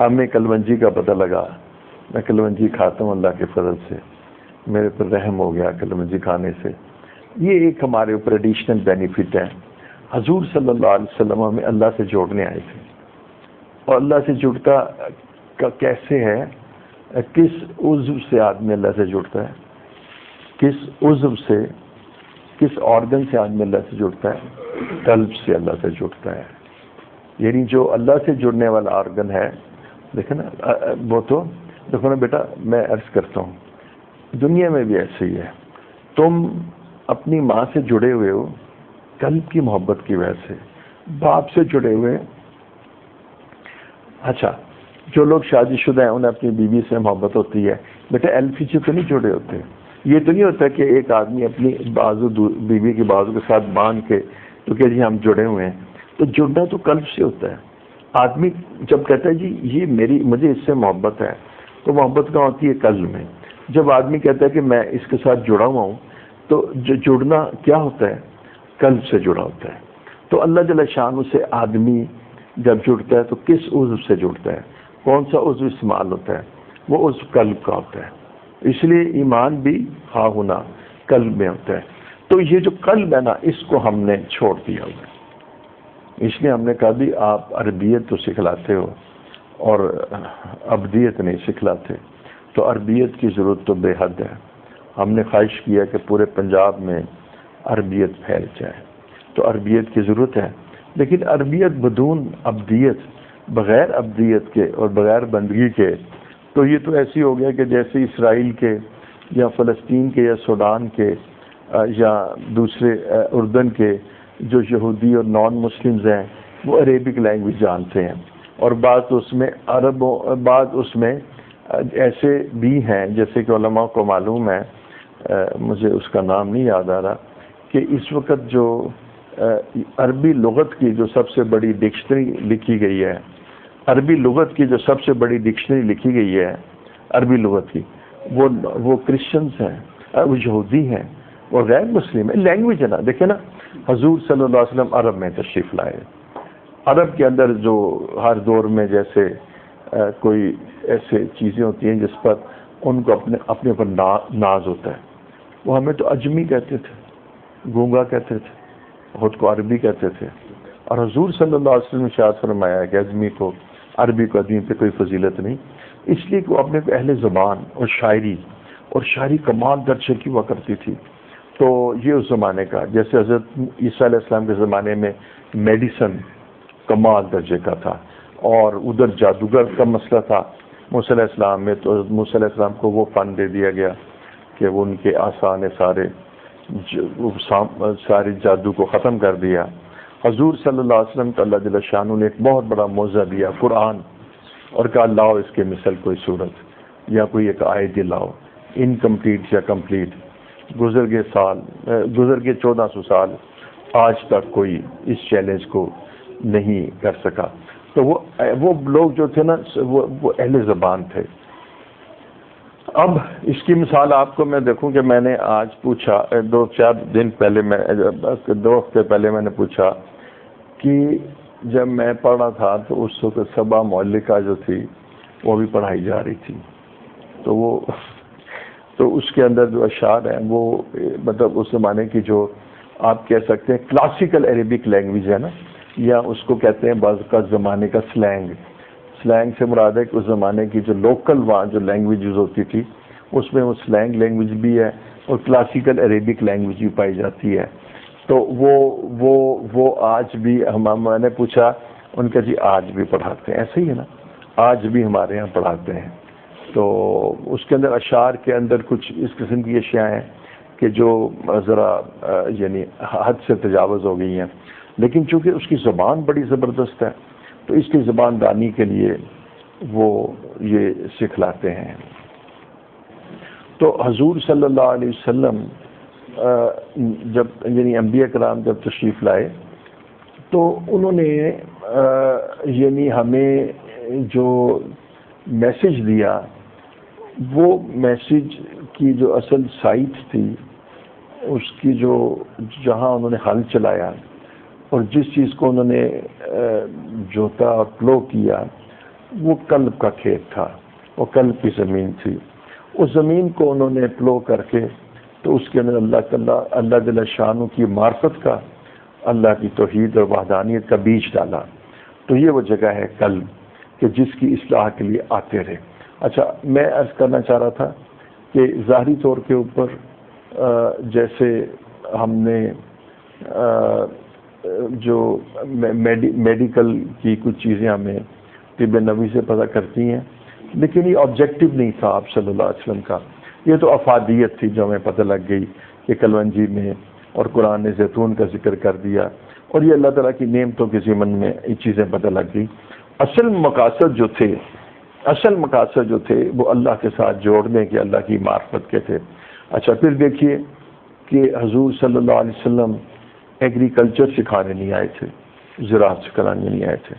ہمیں کلونجی کا پتہ لگا، میں کلونجی کھاتا ہوں اللہ کے فضل سے، میرے پر رحم ہو گیا کلونجی کھانے سے. یہ ایک ہمارے اوپر ایڈیشنل بینیفٹ ہے. حضور صلی اللہ علیہ وسلم ہمیں اللہ سے جوڑنے آئے تھے، اور اللہ سے جڑتا کیسے ہے؟ کس عضو سے آدمی اللہ سے جڑتا ہے؟ کس عضو سے، کس آرگن سے آدمی اللہ سے جڑتا ہے؟ قلب سے اللہ سے جڑتا ہے. یعنی جو اللہ سے جڑنے والا آرگن ہے، دیکھیں نا، وہ تو دیکھو نا بیٹا، میں عرض کرتا ہوں دنیا میں بھی ایسے ہی ہے. تم اپنی ماں سے جڑے ہوئے ہو قلب کی محبت کی وجہ سے، باپ سے جڑے ہوئے. اچھا، جو لوگ شادی شدہ ہیں انہیں اپنی بیوی سے محبت ہوتی ہے، بیٹا LPG تو نہیں جڑے ہوتے. یہ تو نہیں ہوتا کہ ایک آدمی اپنی بازو بیوی کے بازو کے ساتھ باندھ کے تو کہ جی ہم جڑے ہوئے ہیں. تو جڑنا تو قلب سے ہوتا ہے. آدمی جب کہتا ہے جی یہ مجھے اس سے محبت ہے، تو محبت کہاں ہوتی ہے؟ قلب میں. جب آدمی کہتا ہے کہ میں اس کے ساتھ جڑا ہوا ہوں، تو جو جڑنا کیا ہوتا ہے؟ قلب سے جڑا ہوتا ہے. تو اللہ جل شانہ سے آدمی جب جڑتا ہے تو کس عضو سے جڑتا ہے؟ کون سا عضو استعمال ہوتا ہے؟ وہ عضو قلب کا ہوتا ہے. اس لیے ایمان بھی ہاں ہونا قلب میں ہوتا ہے. تو یہ جو قلب ہے نا، اس کو ہم نے چھوڑ دیا ہوا ہے. اس لیے ہم نے کہا بھی آپ عربیت تو سکھلاتے ہو اور ابدیت نہیں سکھلاتے، تو عربیت کی ضرورت تو بے حد ہے. ہم نے خواہش کیا کہ پورے پنجاب میں عربیت پھیل جائے، تو عربیت کی ضرورت ہے. لیکن عربیت بدون ابدیت، بغیر ابدیت کے اور بغیر بندگی کے، تو یہ تو ایسی ہو گیا کہ جیسے اسرائیل کے یا فلسطین کے یا سوڈان کے یا دوسرے اردن کے جو یہودی اور نان مسلمز ہیں وہ عربک لینگویج جانتے ہیں، اور بعض اس میں بعض اس میں ایسے بھی ہیں جیسے کہ علماء کو معلوم ہے، مجھے اس کا نام نہیں یاد آ رہا، کہ اس وقت جو عربی لغت کی جو سب سے بڑی ڈکشنری لکھی گئی ہے، عربی لغت کی جو سب سے بڑی ڈکشنری لکھی گئی ہے عربی لغت کی، وہ کرسچنز ہیں، وہ یہودی ہیں، وہ غیر مسلم ہے. لینگویج ہے نا. دیکھیں نا، حضور صلی اللہ علیہ وسلم عرب میں تشریف لائے. عرب کے اندر جو ہر دور میں جیسے کوئی ایسے چیزیں ہوتی ہیں جس پر ان کو اپنے پر ناز ہوتا ہے. وہ ہمیں تو اجمی کہتے تھے، گونگا کہتے تھے، خود کو عربی کہتے تھے. اور حضور صلی اللہ علیہ وسلم نے ارشاد فرمایا کہ اجمی کو، عربی کو ادمی پہ کوئی فضیلت نہیں، اس لیے کہ وہ اپنے اہل زبان اور شاعری کمال درجے کی ہوا کرتی تھی. تو یہ اس زمانے کا، جیسے حضرت عیسیٰ علیہ السلام کے زمانے میں میڈیسن کمال درجے کا تھا، اور ادھر جادوگر کا مسئلہ تھا. موسیٰ علیہ السلام میں تو موسیٰ علیہ السلام کو وہ فن دے دیا گیا کہ وہ ان کے آسان سارے جادو کو ختم کر دیا. حضور صلی اللہ علیہ وسلم کو اللہ جل شانہ نے ایک بہت بڑا موضوع دیا، قرآن، اور کہا لاؤ اس کے مثل کوئی صورت یا کوئی ایک آیت لاؤ، انکمپلیٹ یا کمپلیٹ. گزر گئے 1400 سال، آج تک کوئی اس چیلنج کو نہیں کر سکا. تو وہ لوگ جو تھے نا، وہ اہل زبان تھے. اب اس کی مثال آپ کو میں دیکھوں کہ میں نے آج پوچھا 2-4 دن پہلے، 2 ہفتے پہلے میں نے پوچھا کہ جب میں پڑھ رہا تھا تو اس وقت صبا مولکہ جو تھی وہ بھی پڑھائی جا رہی تھی. تو اس کے اندر جو اشعار ہیں وہ مطلب اس زمانے کی جو آپ کہہ سکتے ہیں کلاسیکل عربک لینگویج ہے نا، یا اس کو کہتے ہیں بعض کا زمانے کا سلینگ سے مراد ہے کہ اس زمانے کی جو لوکل وہاں جو لینگویجز ہوتی تھی اس میں وہ سلینگ لینگویج بھی ہے اور کلاسیکل عربک لینگویج بھی پائی جاتی ہے. تو وہ آج بھی میں نے پوچھا ان کا، جی آج بھی پڑھاتے ہیں. ایسے ہی ہے نا، آج بھی ہمارے یہاں پڑھاتے ہیں. تو اس کے اندر اشعار کے اندر کچھ اس قسم کی اشیاء ہیں کہ جو ذرا یعنی حد سے تجاوز ہو گئی ہیں، لیکن چونکہ اس کی زبان بڑی زبردست ہے تو اس کی زبان دانی کے لیے وہ یہ سکھلاتے ہیں. تو حضور صلی اللہ علیہ وسلم جب یعنی انبیاء کرام جب تشریف لائے تو انہوں نے یعنی ہمیں جو میسج دیا، وہ میسج کی جو اصل سائٹ تھی، اس کی جو جہاں انہوں نے حل چلایا اور جس چیز کو انہوں نے جوتا اور پلو کیا، وہ قلب کا کھیت تھا، وہ قلب کی زمین تھی. اس زمین کو انہوں نے پلو کر کے تو اس کے اندر اللہ جل شانہ کی معرفت کا، اللہ کی توحید اور وحدانیت کا بیج ڈالا. تو یہ وہ جگہ ہے قلب کہ جس کی اصلاح کے لیے آتے رہے. اچھا، میں عرض کرنا چاہ رہا تھا کہ ظاہری طور کے اوپر جیسے ہم نے جو میڈیکل کی کچھ چیزیں ہمیں طب نبوی سے پتہ کرتی ہیں، لیکن یہ آبجیکٹو نہیں تھا آپ صلی اللہ علیہ وسلم کا. یہ تو افادیت تھی جو ہمیں پتہ لگ گئی کہ کلونجی میں اور قرآن نے زیتون کا ذکر کر دیا، اور یہ اللہ تعالیٰ کی نعمتوں کے ضمن میں یہ چیزیں پتہ لگ گئی. اصل مقاصد جو تھے وہ اللہ کے ساتھ جوڑنے کے، اللہ کی معرفت کے تھے. اچھا، پھر دیکھیے کہ حضور صلی اللہ علیہ وسلم ایگریکلچر سکھانے نہیں آئے تھے، زراعت سکھانے نہیں آئے تھے.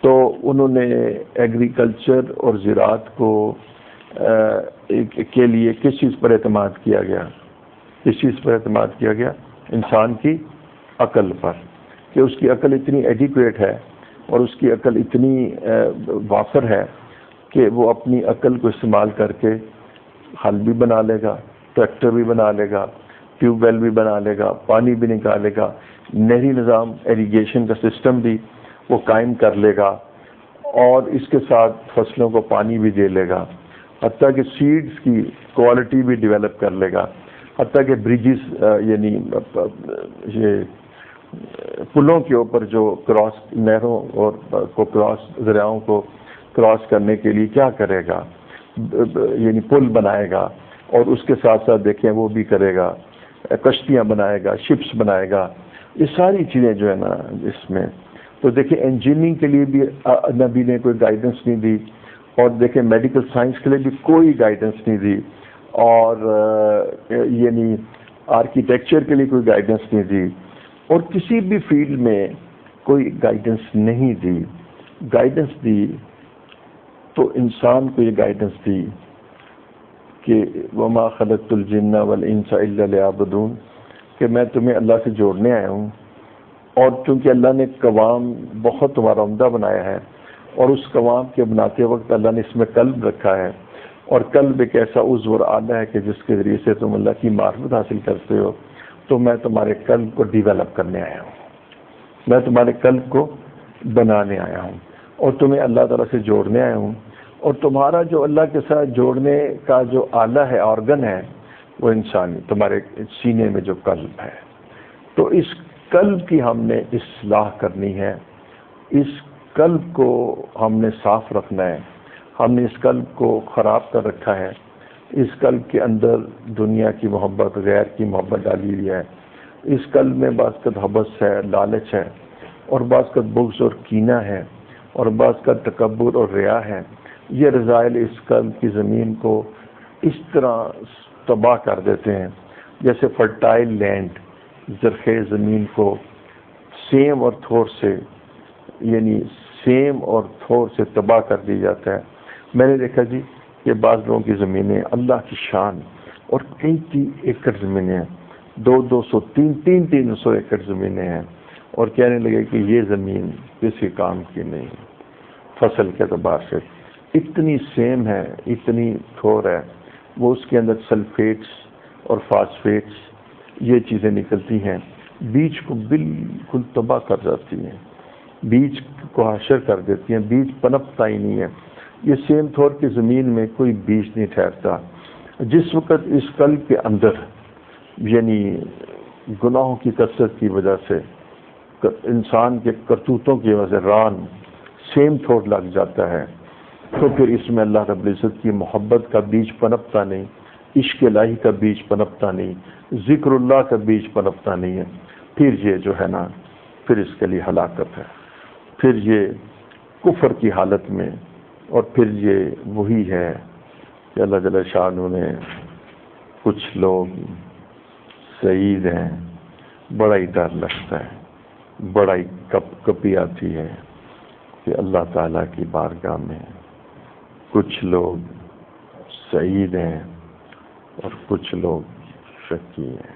تو انہوں نے ایگریکلچر اور زراعت کو کے لیے کس چیز پر اعتماد کیا گیا؟ انسان کی عقل پر، کہ اس کی عقل اتنی ایڈیکویٹ ہے اور اس کی عقل اتنی وافر ہے کہ وہ اپنی عقل کو استعمال کر کے ہل بھی بنا لے گا، ٹریکٹر بھی بنا لے گا، ٹیوب ویل بھی بنا لے گا، پانی بھی نکالے گا، نہری نظام ایریگیشن کا سسٹم بھی وہ قائم کر لے گا، اور اس کے ساتھ فصلوں کو پانی بھی دے لے گا، حتیٰ کہ سیڈز کی کوالٹی بھی ڈیولپ کر لے گا، حتیٰ کہ بریجز یعنی یہ پلوں کے اوپر جو کراس نہروں اور کو کراس دریاؤں کو کراس کرنے کے لیے کیا کرے گا، یعنی پل بنائے گا، اور اس کے ساتھ ساتھ دیکھیں وہ بھی کرے گا، کشتیاں بنائے گا، شپس بنائے گا. یہ ساری چیزیں جو ہے نا اس میں تو دیکھیں انجینئرنگ کے لیے بھی نبی نے کوئی گائیڈنس نہیں دی، اور دیکھیں میڈیکل سائنس کے لیے بھی کوئی گائیڈنس نہیں دی، اور یعنی آرکیٹیکچر کے لیے کوئی گائیڈنس نہیں دی، اور کسی بھی فیلڈ میں کوئی گائیڈنس نہیں دی۔ گائیڈنس دی تو انسان کو یہ گائیڈنس دی کہ وما خلقت الجن والانس الا لیعبدون، کہ میں تمہیں اللہ سے جوڑنے آیا ہوں، اور چونکہ اللہ نے قوام بہت تمہارا عمدہ بنایا ہے، اور اس قوام کے بناتے وقت اللہ نے اس میں قلب رکھا ہے، اور قلب ایک ایسا عضو اور آلہ ہے کہ جس کے ذریعے سے تم اللہ کی معرفت حاصل کرتے ہو، تو میں تمہارے قلب کو ڈیولپ کرنے آیا ہوں، میں تمہارے قلب کو بنانے آیا ہوں، اور تمہیں اللہ تعالیٰ سے جوڑنے آیا ہوں، اور تمہارا جو اللہ کے ساتھ جوڑنے کا جو آلہ ہے، آرگن ہے، وہ انسانی تمہارے سینے میں جو قلب ہے۔ تو اس قلب کی ہم نے اصلاح کرنی ہے، اس قلب کو ہم نے صاف رکھنا ہے۔ ہم نے اس قلب کو خراب کر رکھا ہے، اس قلب کے اندر دنیا کی محبت، غیر کی محبت ڈالی ہوئی ہے، اس قلب میں بعض قد حبس ہے، لالچ ہے، اور بعض قد بغض اور کینہ ہے، اور بعض قد تکبر اور ریا ہے۔ یہ رذائل اس قلب کی زمین کو اس طرح تباہ کر دیتے ہیں جیسے فرٹائل لینڈ، زرخیز زمین کو سیم اور تھور سے، یعنی سیم اور تھور سے تباہ کر دیا جاتا ہے۔ میں نے دیکھا جی کہ بعض لوگوں کی زمینیں اللہ کی شان، اور کئی ایکڑ زمینیں ہیں، 200 300 ایکڑ زمینیں ہیں، اور کہنے لگے کہ یہ زمین کسی کام کی نہیں، فصل کے اعتبار سے اتنی سیم ہے، اتنی تھور ہے، وہ اس کے اندر سلفیٹس اور فاسفیٹس یہ چیزیں نکلتی ہیں، بیج کو بالکل تباہ کر جاتی ہیں، بیج کو حشر کر دیتی ہیں، بیج پنپتا ہی نہیں ہے۔ یہ سیم تھور کی زمین میں کوئی بیج نہیں ٹھہرتا۔ جس وقت اس قلب کے اندر یعنی گناہوں کی کثرت کی وجہ سے، انسان کے کرتوتوں کی وجہ سے ران سیم تھور لگ جاتا ہے، تو پھر اس میں اللہ رب العزت کی محبت کا بیج پنپتا نہیں، عشق الہی کا بیج پنپتا نہیں، ذکر اللہ کا بیج پنپتا نہیں ہے۔ پھر یہ جو ہے نا، پھر اس کے لیے ہلاکت ہے، پھر یہ کفر کی حالت میں، اور پھر یہ وہی ہے کہ اللہ جل شانہ نے کچھ لوگ سعید ہیں، بڑا ہی ڈر لگتا ہے، بڑا ہی کپی آتی ہے کہ اللہ تعالیٰ کی بارگاہ میں کچھ لوگ سعید ہیں اور کچھ لوگ شقی ہیں۔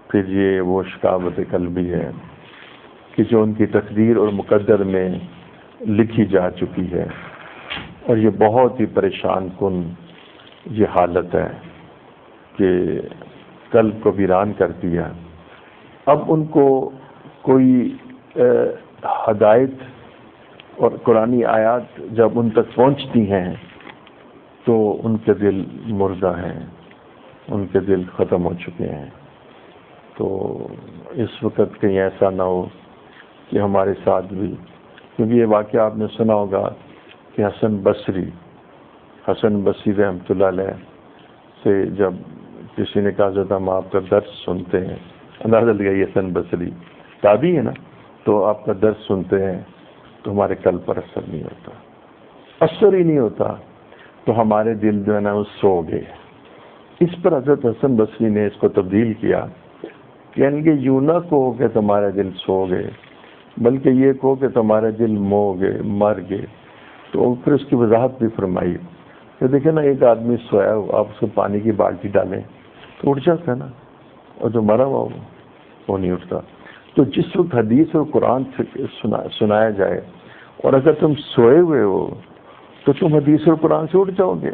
پھر یہ وہ شقاوت قلبی ہے کہ جو ان کی تقدیر اور مقدر میں لکھی جا چکی ہے، اور یہ بہت ہی پریشان کن یہ حالت ہے کہ قلب کو ویران کر دیا۔ اب ان کو کوئی ہدایت اور قرآنی آیات جب ان تک پہنچتی ہیں تو ان کے دل مردہ ہیں، ان کے دل ختم ہو چکے ہیں۔ تو اس وقت کہیں ایسا نہ ہو کہ ہمارے ساتھ بھی، کیونکہ یہ واقعہ آپ نے سنا ہوگا کہ حسن بصری رحمۃ اللہ علیہ سے جب کسی نے کہا حضرت ہم آپ کا درس سنتے ہیں، اندازہ لگائیے حسن بصری تابعی ہے نا، تو آپ کا درس سنتے ہیں تو ہمارے قلب پر اثر نہیں ہوتا، اثر ہی نہیں ہوتا، تو ہمارے دل جو ہے نا وہ سو گئے۔ اس پر حضرت حسن بصری نے اس کو تبدیل کیا، یعنی کہ یوں نہ کہو کہ تمہارے دل سو گئے، بلکہ یہ کہو کہ تمہارے دل مو گئے، مر گئے۔ تو پھر اس کی وضاحت بھی فرمائی کہ دیکھیں نا، ایک آدمی سویا ہو، آپ اس کو پانی کی بالٹی ڈالیں تو اٹھ جاتا ہے نا، اور جو مرا ہوا وہ نہیں اٹھتا۔ تو جس وقت حدیث اور قرآن سے سنایا جائے، اور اگر تم سوئے ہوئے ہو تو تم حدیث اور قرآن سے اٹھ جاؤ گے،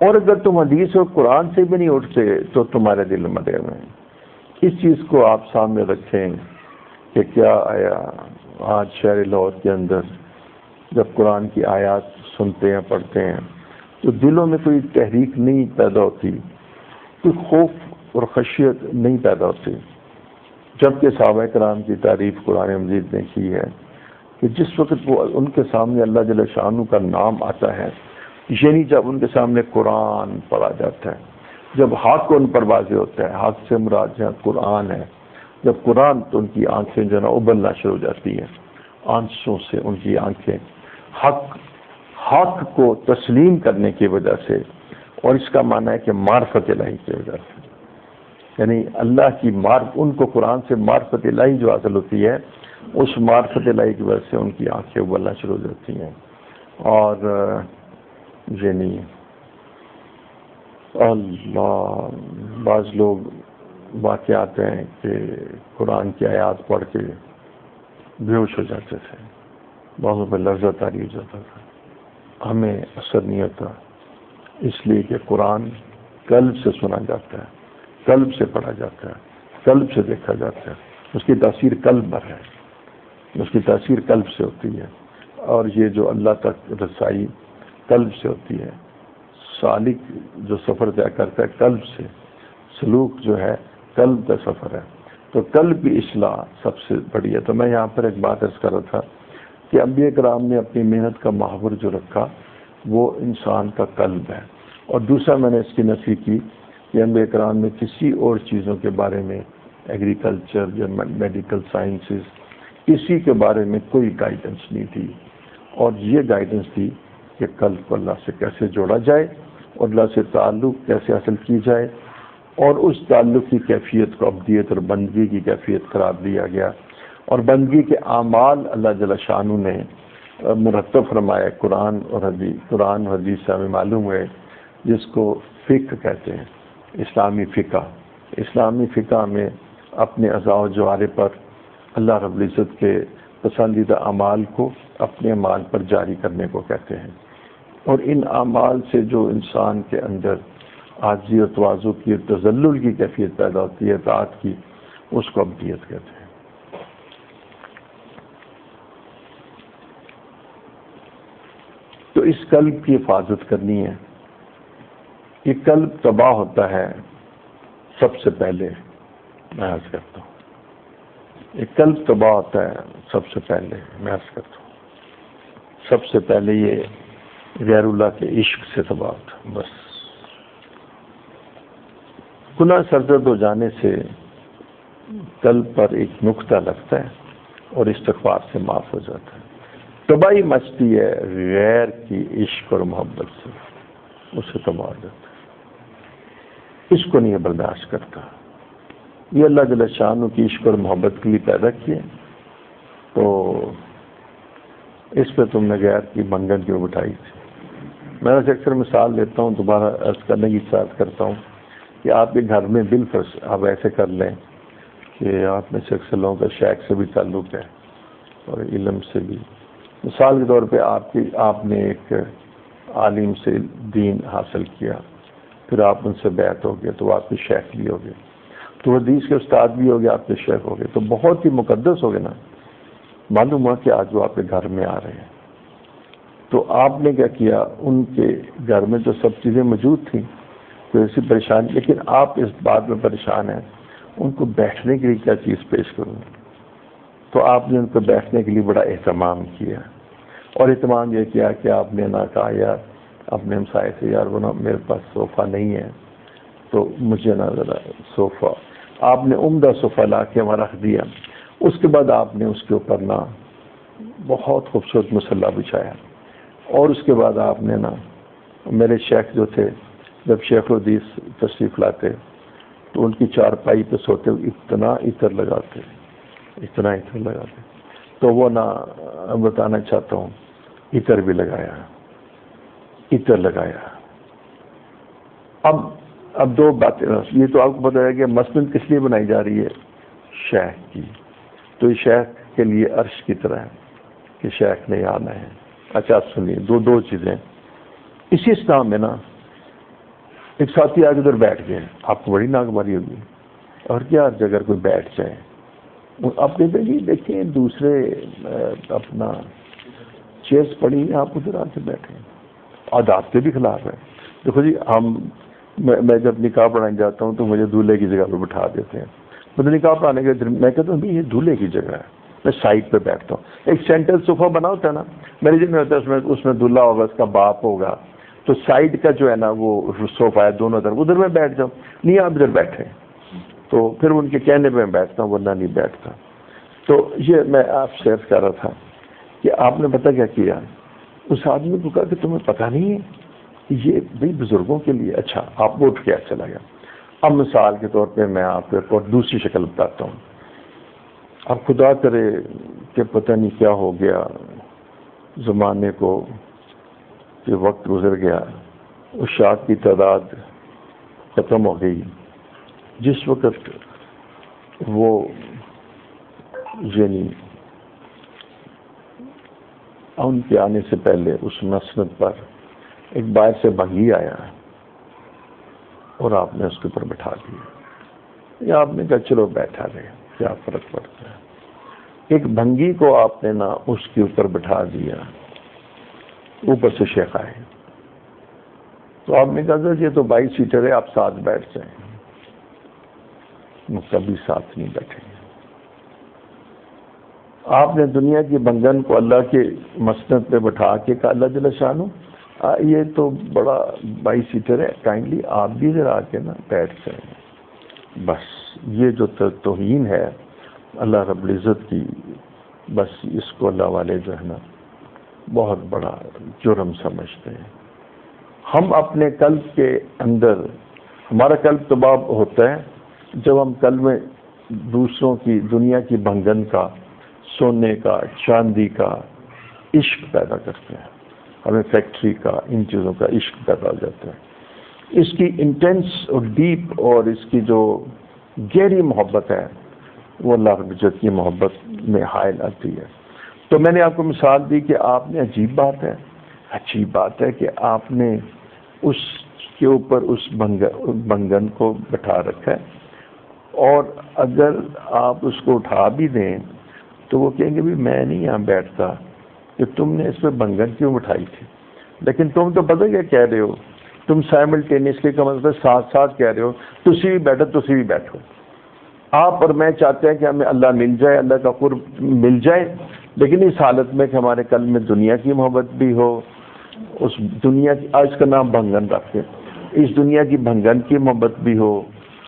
اور اگر تم حدیث اور قرآن سے بھی نہیں اٹھتے تو تمہارے دل مرے ہوئے ہیں۔ اس چیز کو آپ سامنے رکھیں کہ کیا آیا آج شہر لاہور کے اندر جب قرآن کی آیات سنتے ہیں، پڑھتے ہیں، تو دلوں میں کوئی تحریک نہیں پیدا ہوتی، کوئی خوف اور خشیت نہیں پیدا ہوتی، جبکہ صحابہ کرام کی تعریف قرآن مجید نے کی ہے کہ جس وقت وہ ان کے سامنے اللہ جل شانہ کا نام آتا ہے، یعنی جب ان کے سامنے قرآن پڑھا جاتا ہے، جب حق ان پر واضح ہوتا ہے، حق سے مراد جہاں قرآن ہے، جب قرآن، تو ان کی آنکھیں جو ہے نا ابلنا شروع ہو جاتی ہیں، آنسوں سے ان کی آنکھیں حق کو تسلیم کرنے کی وجہ سے، اور اس کا معنی ہے کہ معرفت الہی کی وجہ سے، یعنی اللہ کی ان کو قرآن سے معرفت الہی جو حاصل ہوتی ہے، اس معرفت الہی کی وجہ سے ان کی آنکھیں ابلنا شروع ہو جاتی ہیں. اور یعنی اللہ، بعض لوگ واقعات ہیں کہ قرآن کی آیات پڑھ کے بے ہوش ہو جاتے تھے، بعضوں پہ لفظ طاری ہو جاتا تھا. ہمیں اثر نہیں ہوتا، اس لیے کہ قرآن قلب سے سنا جاتا ہے، قلب سے پڑھا جاتا ہے، قلب سے دیکھا جاتا ہے. اس کی تاثیر قلب پر ہے، اس کی تاثیر قلب سے ہوتی ہے. اور یہ جو اللہ تک رسائی قلب سے ہوتی ہے. سالک جو سفر طے کرتا ہے قلب سے، سلوک جو ہے قلب کا سفر ہے. تو قلب کی اصلاح سب سے بڑی ہے. تو میں یہاں پر ایک بات عرض کر رہا تھا کہ انبیاء کرام نے اپنی محنت کا محور جو رکھا وہ انسان کا قلب ہے. اور دوسرا میں نے اس کی نفی کی کہ انبیاء کرام نے کسی اور چیزوں کے بارے میں، ایگریکلچر یا میڈیکل سائنسز، کسی کے بارے میں کوئی گائیڈنس نہیں تھی. اور یہ گائیڈنس تھی کہ قلب کو اللہ سے کیسے جوڑا جائے اور اللہ سے تعلق کیسے حاصل کی جائے، اور اس تعلق کی کیفیت کو عبدیت اور بندگی کی کیفیت قرار دیا گیا. اور بندگی کے اعمال اللہ جل شانہ نے مرتب فرمایا. قرآن اور حدیث سے ہمیں معلوم ہے، جس کو فقہ کہتے ہیں، اسلامی فقہ. اسلامی فقہ میں اپنے اعضاء و جوارح پر اللہ رب العزت کے پسندیدہ اعمال کو اپنے اعمال پر جاری کرنے کو کہتے ہیں. اور ان اعمال سے جو انسان کے اندر عاجزی اور تواضع کی، تذلل کی کیفیت پیدا ہوتی ہے، اطاعت کی، اس کو عبدیت کہتے ہیں. تو اس قلب کی حفاظت کرنی ہے. یہ قلب تباہ ہوتا ہے سب سے پہلے، میں عرض کرتا ہوں، یہ قلب تباہ ہوتا ہے سب سے پہلے، میں عرض کرتا ہوں، سب سے پہلے یہ غیر اللہ کے عشق سے تباہ ہوتا ہے. بس گناہ سرزد ہو جانے سے قلب پر ایک نقطہ لگتا ہے اور استغفار سے معاف ہو جاتا ہے. تباہی مچتی ہے غیر کی عشق اور محبت سے، اسے تباہ ہو جاتا ہے. اس کو نہیں برداشت کرتا. یہ اللہ جل شانہ کی عشق اور محبت کے لیے پیدا کیے، تو اس پہ تم نے غیر کی منگن کیوں اٹھائی تھی. میں اکثر مثال لیتا ہوں، دوبارہ عرض کرنے کی اجازت کرتا ہوں کہ آپ کے گھر میں بالفرض آپ ایسے کر لیں کہ آپ میں سے اکثر لوگوں کا شیخ سے بھی تعلق ہے اور علم سے بھی. مثال کے طور پہ آپ نے ایک عالم سے دین حاصل کیا، پھر آپ ان سے بیعت ہو گئے، تو آپ کے شیخ بھی ہو گئے، تو حدیث کے استاد بھی ہو گئے، آپ کے شیخ ہو گئے، تو بہت ہی مقدس ہو گئے نا. معلوم ہوا کہ آج وہ آپ کے گھر میں آ رہے ہیں، تو آپ نے کیا کیا، ان کے گھر میں تو سب چیزیں موجود تھیں، کوئی ایسی پریشانی، لیکن آپ اس بات میں پریشان ہیں ان کو بیٹھنے کے لیے کیا چیز پیش کروں. تو آپ نے ان کو بیٹھنے کے لیے بڑا اہتمام کیا، اور اہتمام یہ کیا کہ آپ نے نہ کہا یار اپنے ہمسائے سے، یار وہ نا میرے پاس صوفہ نہیں ہے تو مجھے نہ ذرا صوفہ، آپ نے عمدہ صوفہ لا کے وہاں رکھ دیا. اس کے بعد آپ نے اس کے اوپر نا بہت خوبصورت مصلی بچھایا، اور اس کے بعد آپ نے نا، میرے شیخ جو تھے جب شیخ الحدیث تشریف لاتے تو ان کی چارپائی پہ سوتے ہوئے اتنا عطر لگاتے، تو وہ نا بتانا چاہتا ہوں، عطر بھی لگایا. اب دو باتیں، یہ تو آپ کو پتا ہے کہ مسجد کس لیے بنائی جا رہی ہے، شیخ کی. تو یہ شیخ کے لیے عرش کی طرح ہے کہ شیخ نے آنا ہے. اچھا سنیے، دو چیزیں اسی اسلام میں نا. ایک ساتھی آگے ادھر بیٹھ گئے، آپ کو بڑی ناگواری ہوگی، اور کیا اگر کوئی بیٹھ جائے، اپنے پہ نہیں دیکھیں، دوسرے اپنا چیئرس پڑی ہیں، آپ ادھر آ کے بیٹھیں، عادات کے بھی خلاف ہے. دیکھو جی، میں جب نکاح پڑھانے جاتا ہوں تو مجھے دولہے کی جگہ پہ بٹھا دیتے ہیں. مجھے نکاح پڑھانے کے میں کہتا ہوں یہ دولہے کی جگہ ہے، میں سائڈ پہ بیٹھتا ہوں. ایک سینٹرل صوفہ بنا ہوتا ہے نا، میرے جن میں ہوتا ہے، اس میں دولہا ہوگا، اس کا باپ ہوگا، تو سائڈ کا جو ہے نا وہ صوفہ ہے دونوں طرف، ادھر میں بیٹھ جاؤں. نہیں، آپ ادھر بیٹھے، تو پھر ان کے کہنے پہ میں بیٹھتا ہوں، ورنہ نہیں بیٹھتا. تو یہ میں آپ سے عرض کر رہا تھا کہ آپ نے پتہ کیا کیا؟ اس آدمی کو کہا کہ تمہیں پتہ نہیں ہے کہ یہ بھائی بزرگوں کے لیے. اچھا آپ اٹھ کے چلا گیا. اب مثال کے طور پہ میں آپ کو ایک اور دوسری شکل بتاتا ہوں. اب خدا کرے کہ پتہ نہیں کیا ہو گیا زمانے کو کہ وقت گزر گیا، اشاعت کی تعداد ختم ہو گئی. جس وقت وہ یعنی ان کے آنے سے پہلے اس مسند پر ایک باہر سے بھنگی آیا اور آپ نے اس کے اوپر بٹھا دیا، یا آپ نے کہا چلو بیٹھا رہے، کیا فرق پڑتا ہے. ایک بھنگی کو آپ نے نا اس کے اوپر بٹھا دیا، اوپر سے شیخ آئے تو آپ نے کہا یہ تو 22 سیٹر ہے، آپ ساتھ بیٹھ جائیں. کبھی ساتھ نہیں بیٹھیں گے. آپ نے دنیا کی بنگن کو اللہ کے مسند پہ بٹھا کے کہا اللہ جل شانہ یہ تو بڑا 22 سیٹر ہے، کائنڈلی آپ بھی ادھر آ کے نا بیٹھ جائیں. بس یہ جو توہین ہے اللہ رب العزت کی، بس اس کو اللہ والے جو ہے نا بہت بڑا جرم سمجھتے ہیں. ہم اپنے قلب کے اندر، ہمارا قلب تباہ ہوتا ہے جب ہم قلب میں دوسروں کی دنیا کی بنگن کا، سونے کا، چاندی کا عشق پیدا کرتے ہیں. ہمیں فیکٹری کا، ان چیزوں کا عشق پیدا ہو جاتا ہے. اس کی انٹینس اور ڈیپ اور اس کی جو گہری محبت ہے وہ اللہ رب العزت کی محبت میں حائل آتی ہے. تو میں نے آپ کو مثال دی کہ آپ نے عجیب بات ہے کہ آپ نے اس کے اوپر اس بنگن کو بٹھا رکھا ہے، اور اگر آپ اس کو اٹھا بھی دیں تو وہ کہیں گے بھی میں نہیں یہاں بیٹھتا کہ تم نے اس پہ بنگن کیوں بٹھائی تھی. لیکن تم تو پتہ کیا کہہ رہے ہو، تم سائملٹینیسلی کا مطلب ساتھ ساتھ کہہ رہے ہو تسی بھی بیٹھو تسی بھی بیٹھو. آپ اور میں چاہتے ہیں کہ ہمیں اللہ مل جائے، اللہ کا قرب مل جائے، لیکن اس حالت میں کہ ہمارے قلب میں دنیا کی محبت بھی ہو، اس دنیا کی، آج کا نام بھنگن رکھتے، اس دنیا کی بھنگن کی محبت بھی ہو،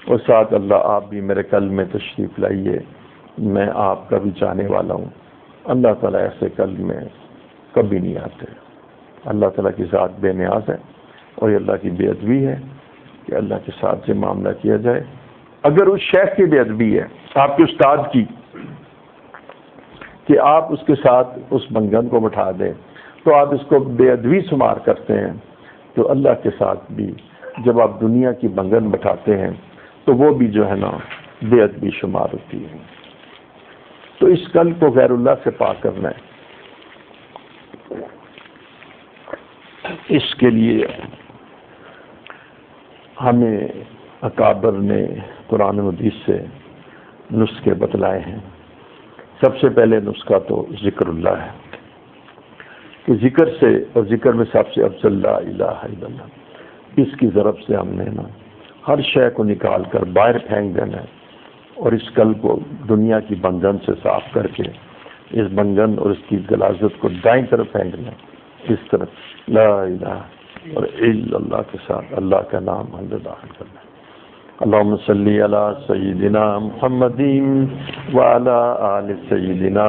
اور ساتھ اللہ آپ بھی میرے قلب میں تشریف لائیے، میں آپ کا بھی چاہنے والا ہوں. اللہ تعالیٰ ایسے قلب میں کبھی نہیں آتے. اللہ تعالیٰ کی ذات بے نیاز ہے، اور یہ اللہ کی بے ادبی ہے کہ اللہ کے ساتھ سے معاملہ کیا جائے. اگر اس شیخ کی بے ادبی ہے آپ کے استاد کی کہ آپ اس کے ساتھ اس بنگن کو بٹھا دیں تو آپ اس کو بے ادبی شمار کرتے ہیں، تو اللہ کے ساتھ بھی جب آپ دنیا کی بنگن بٹھاتے ہیں تو وہ بھی جو ہے نا بے ادبی شمار ہوتی ہے. تو اس قلب کو غیر اللہ سے پاک کرنا ہے. اس کے لیے ہمیں اکابر نے قرآن و حدیث سے نسخے بتلائے ہیں. سب سے پہلے نسخہ تو ذکر اللہ ہے کہ ذکر سے، اور ذکر میں سب سے افضل لا الہ الا اللہ، اس کی ضرب سے ہم نے نا ہر شے کو نکال کر باہر پھینک دینا ہے، اور اس قلب کو دنیا کی بنگن سے صاف کر کے اس بنگن اور اس کی غلاظت کو دائیں طرف پھینکنا ہے، اس طرف لا الہ اور الا اللہ کے ساتھ اللہ کا نام اندر داخل کرنا ہے. اللہم صلی علی سیدنا محمد وعلی آل سیدنا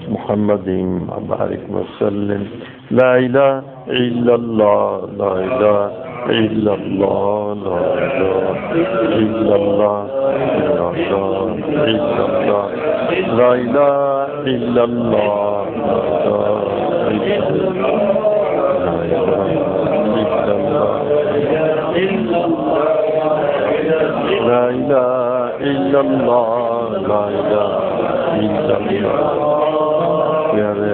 محمد وبارک وسلم. لا الہ الا اللہ، لا الہ الا اللہ، لا الہ الا اللہ، لا الہ الا اللہ، لا الہ الا اللہ، لا الہ الا اللہ، پیارے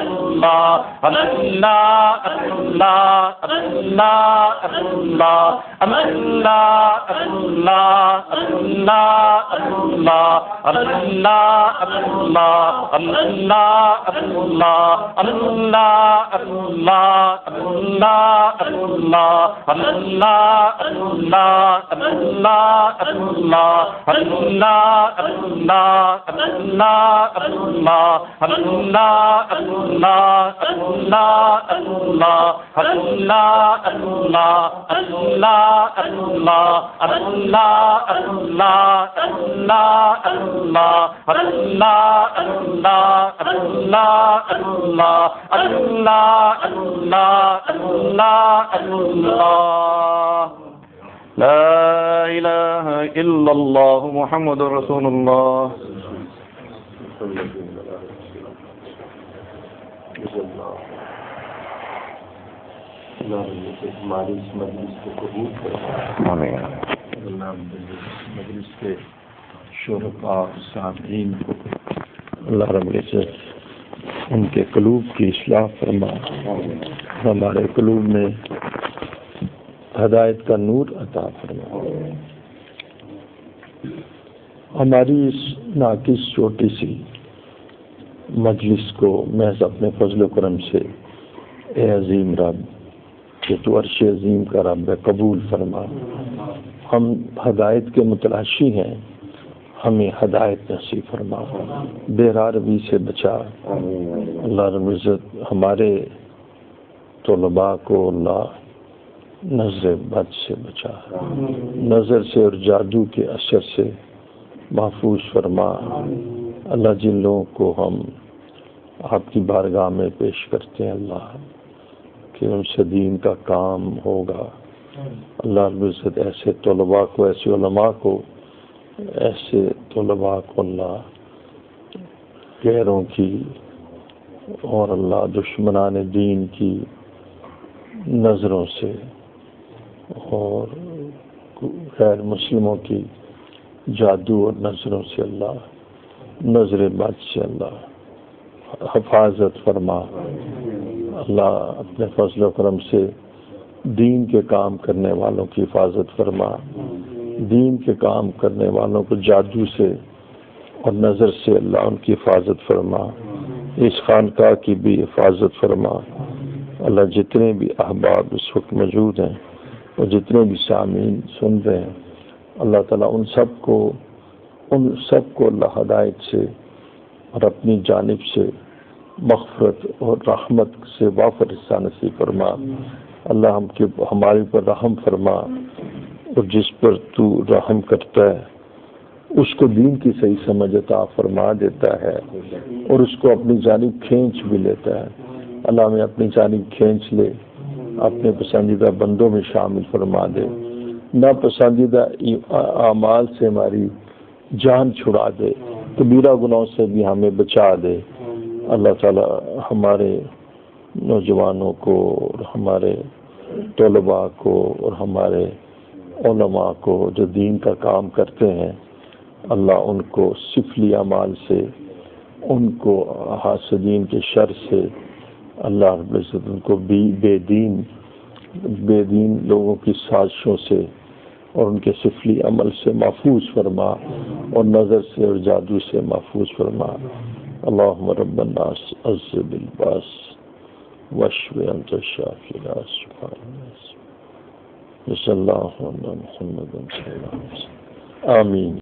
لا الہ الا اللہ محمد رسول اللہ. ہماری اس مجلس کو قبول کرے. مجلس کے شرکاء اور سامعین کو اللہ رب العزت ان کے قلوب کی اصلاح فرما. ہمارے قلوب میں ہدایت کا نور عطا فرما. ہماری اس ناقص چھوٹی سی مجلس کو محض اپنے فضل و کرم سے اے عظیم رب کہ تو عرش عظیم کا رب ہے قبول فرما. ہم ہدایت کے متلاشی ہیں، ہمیں ہدایت نصیب فرما. بے راہ روی سے بچا. اللہ رب العزت ہمارے طلباء کو اللہ نظر بد سے بچا، نظر سے اور جادو کے اثر سے محفوظ فرما. اللہ جن لوگوں کو ہم آپ کی بارگاہ میں پیش کرتے ہیں اللہ کہ ان سے دین کا کام ہوگا. اللہ رب العزت ایسے طلباء کو، ایسے علماء کو، ایسے طلباء کو اللہ غیروں کی اور اللہ دشمنان دین کی نظروں سے اور غیر مسلموں کی جادو اور نظروں سے اللہ نظر بد سے اللہ حفاظت فرما. اللہ اپنے فضل و کرم سے دین کے کام کرنے والوں کی حفاظت فرما. دین کے کام کرنے والوں کو جادو سے اور نظر سے اللہ ان کی حفاظت فرما. اس خانقاہ کی بھی حفاظت فرما. اللہ جتنے بھی احباب اس وقت موجود ہیں اور جتنے بھی سامعین سن رہے ہیں اللہ تعالیٰ ان سب کو اللہ ہدایت سے اور اپنی جانب سے مغفرت اور رحمت سے وافر حصہ نصیب فرما. اللہ ہمارے اوپر رحم فرما اور جس پر تو رحم کرتا ہے اس کو دین کی صحیح سمجھ عطا فرما دیتا ہے اور اس کو اپنی جانب کھینچ بھی لیتا ہے. اللہ ہمیں اپنی جانب کھینچ لے، اپنے پسندیدہ بندوں میں شامل فرما دے. ناپسندیدہ اعمال سے ہماری جان چھڑا دے، کبیرہ گناہوں سے بھی ہمیں بچا دے. اللہ تعالی ہمارے نوجوانوں کو اور ہمارے طلباء کو اور ہمارے علماء کو جو دین کا کام کرتے ہیں اللہ ان کو سفلی اعمال سے، ان کو حاسدین کے شر سے، اللہ رب العزت ان کو بے دین لوگوں کی سازشوں سے اور ان کے سفلی عمل سے محفوظ فرما اور نظر سے اور جادو سے محفوظ فرما. اللہم رب الناس عذب الباس واشف انت الشافی لا شفاء الا شفاءک. صلی اللہ علیہ محمد صلی اللہ علیہ وسلم. آمین.